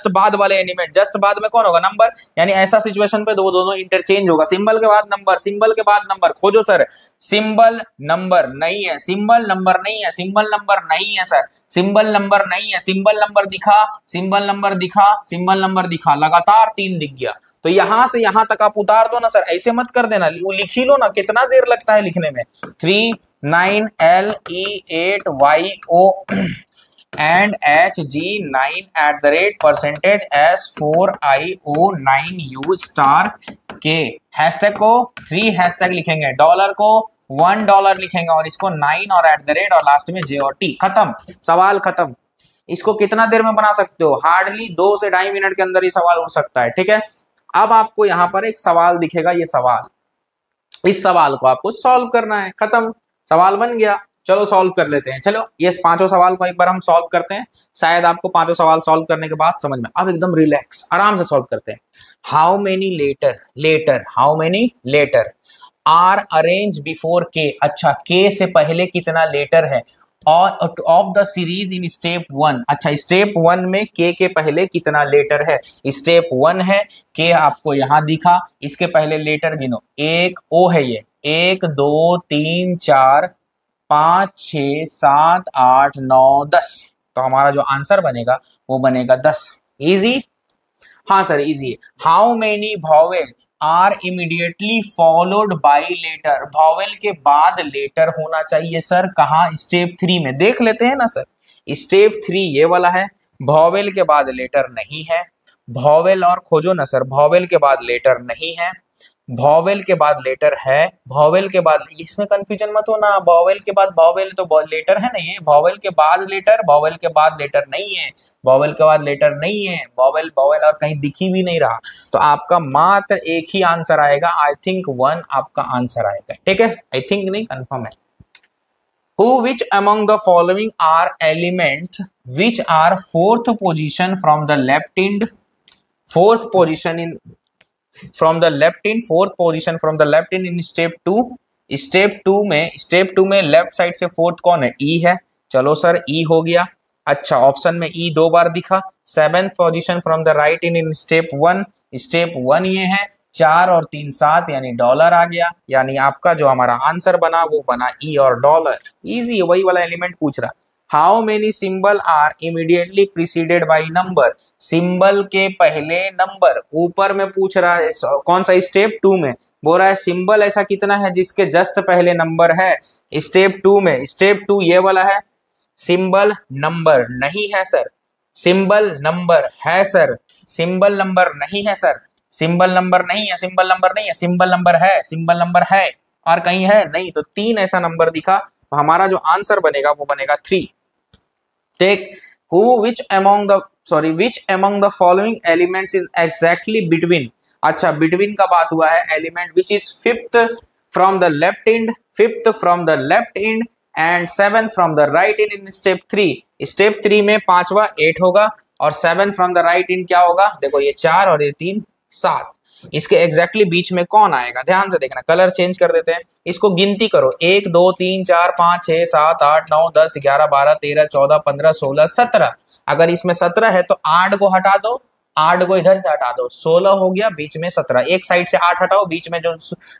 बाद वाले एलिमेंट। जस्ट बाद में कौन होगा? नंबर। यानी ऐसा सिचुएशन पे दो दोनों इंटरचेंज होगा। सिंबल के बाद नंबर, सिंबल के बाद नंबर खोजो सर। सिंबल नंबर नहीं है, सिंबल नंबर नहीं है, सिंबल नंबर नहीं है सर, सिंबल नंबर नहीं है। सिंबल नंबर दिखा, सिंबल नंबर दिखा, सिंबल नंबर दिखा, लगातार 3 दिख गया। तो यहां से यहां तक आप उतार दो ना सर, ऐसे मत कर देना, लिख ही लो ना, कितना देर लगता है लिखने में। 3 9 LE8YO and HG9 @4IO9U*K। Hashtag को 3 हैशटैग लिखेंगे, डॉलर को $1 लिखेंगे और इसको 9 और @ और लास्ट में J और T। खत्म, सवाल खत्म। इसको कितना देर में बना सकते हो? हार्डली 2 से 2.5 मिनट के अंदर ये सवाल उठ सकता है। ठीक है, अब आपको यहाँ पर एक सवाल दिखेगा, ये सवाल इस सवाल को आपको सॉल्व करना है, खत्म, सवाल बन गया। चलो सॉल्व कर लेते हैं। चलो ये पांचों सवाल को एक बार हम सॉल्व करते हैं, शायद आपको पांचों सवाल सॉल्व करने के बाद समझ में। अब एकदम रिलैक्स आराम से सॉल्व करते हैं। How many letter are arrange before K. अच्छा, के से पहले कितना लेटर है और of the series in step 1। अच्छा, स्टेप 1 में के पहले कितना लेटर है। स्टेप 1 है, के आपको यहां दिखा, इसके पहले लेटर गिनो। एक ओ है, ये 1 2 3 4 5 6 7 8 9 10। तो हमारा जो आंसर बनेगा वो बनेगा 10। इजी? हाँ सर इजी है। How many vowel are immediately followed by letter. Vowel के बाद लेटर होना चाहिए सर, कहाँ? स्टेप 3 में। देख लेते हैं ना सर, स्टेप 3 ये वाला है, वॉवेल के बाद लेटर नहीं है। वॉवेल और खोजो ना सर, वॉवेल के बाद लेटर नहीं है, वॉवेल के बाद लेटर है, वॉवेल के बाद, इसमें कंफ्यूजन मत हो ना, वॉवेल के बाद वॉवेल तो लेटर है ना, ये वॉवेल के बाद लेटर, वॉवेल के बाद लेटर नहीं है, वॉवेल के बाद लेटर नहीं है, वॉवेल वॉवेल और कहीं दिख ही भी नहीं रहा। तो आपका मात्र एक ही आंसर आएगा, आई थिंक 1 आपका आंसर आएगा। ठीक है, आई थिंक नहीं, कंफर्म है। Who which among the following are element which are fourth position from the left end, fourth position in from the left in, fourth position from the left in step 2। Step 2 में left side से fourth कौन है? ई है। चलो sir ई हो गया। अच्छा, option में ई 2 बार दिखा। 7th position from the right in step 1। Step 1 ये है, 4 और 3 7 यानी डॉलर आ गया, यानी आपका जो हमारा आंसर बना वो बना ई और डॉलर। इजी, वही वाला एलिमेंट पूछ रहा। How many symbol are immediately preceded by number. Symbol के पहले नंबर, ऊपर में पूछ रहा है कौन सा? स्टेप 2 में बोल रहा है सिंबल ऐसा कितना है जिसके जस्ट पहले नंबर है। स्टेप 2 में, स्टेप 2 ये वाला है, सिंबल नंबर नहीं है सर, सिंबल नंबर है सर, सिंबल नंबर नहीं है सर, सिंबल नंबर नहीं है, सिंबल नंबर नहीं है, सिंबल नंबर है, सिंबल नंबर है, और कहीं है नहीं। तो 3 ऐसा नंबर दिखा, तो हमारा जो आंसर बनेगा वो बनेगा 3। Take which among the following elements is exactly between। अच्छा, बिटवीन का बात हुआ है, element which is fifth from the left end, fifth from the left end and 7th from the right end in step 3। Step 3 में 5वां 8 होगा और 7 from the right and क्या होगा? देखो ये 4 और ये 3 7। इसके एग्जैक्टली बीच में कौन आएगा? ध्यान से देखना, कलर चेंज कर देते हैं, इसको गिनती करो। 1 2 3 4 5 6 7 8 9 10 11 12 13 14 15 16 17। अगर इसमें 17 है तो 8 को हटा दो, 8 को इधर से हटा दो, 16 हो गया, बीच में 17। एक साइड से 8 हटाओ, बीच में जो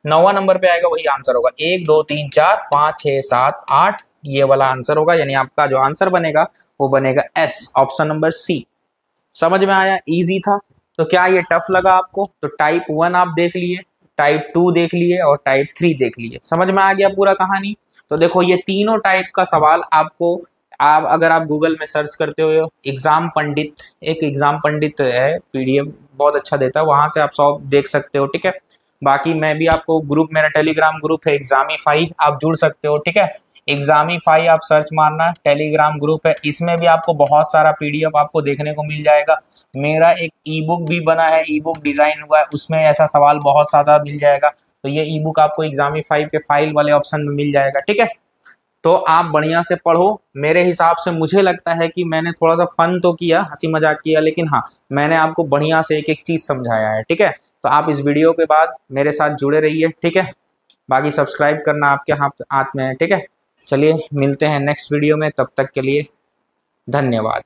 9वां नंबर पे आएगा वही आंसर होगा। 1 2 3 4 5 6 7 8 ये वाला आंसर होगा, यानी आपका जो आंसर बनेगा वो बनेगा एस, ऑप्शन नंबर सी। समझ में आया? इजी था। तो क्या ये टफ लगा आपको? तो टाइप 1 आप देख लिए, टाइप 2 देख लिए और टाइप 3 देख लिए। समझ में आ गया पूरा कहानी? तो देखो ये तीनों टाइप का सवाल आपको, आप अगर आप गूगल में सर्च करते हो एग्जाम पंडित, एक एग्जाम पंडित है, पीडीएफ बहुत अच्छा देता है, वहां से आप सब देख सकते हो। ठीक है, बाकी मैं भी आपको ग्रुप, मेरा टेलीग्राम ग्रुप है एग्जामीफाई, आप जुड़ सकते हो। ठीक है, एग्जामीफाई आप सर्च मारना, टेलीग्राम ग्रुप है, इसमें भी आपको बहुत सारा पीडीएफ आपको देखने को मिल जाएगा। मेरा एक ई बुक भी बना है, ई बुक डिजाइन हुआ है, उसमें ऐसा सवाल बहुत ज्यादा मिल जाएगा। तो ये ई बुक आपको एग्जामीफाई के फाइल वाले ऑप्शन में मिल जाएगा। ठीक है, तो आप बढ़िया से पढ़ो। मेरे हिसाब से मुझे लगता है कि मैंने थोड़ा सा फन तो किया, हंसी मजाक किया, लेकिन हाँ मैंने आपको बढ़िया से एक एक चीज समझाया है। ठीक है, तो आप इस वीडियो के बाद मेरे साथ जुड़े रहिए। ठीक है, बाकी सब्सक्राइब करना आपके हाथ में है। ठीक है, चलिए मिलते हैं नेक्स्ट वीडियो में, तब तक के लिए धन्यवाद।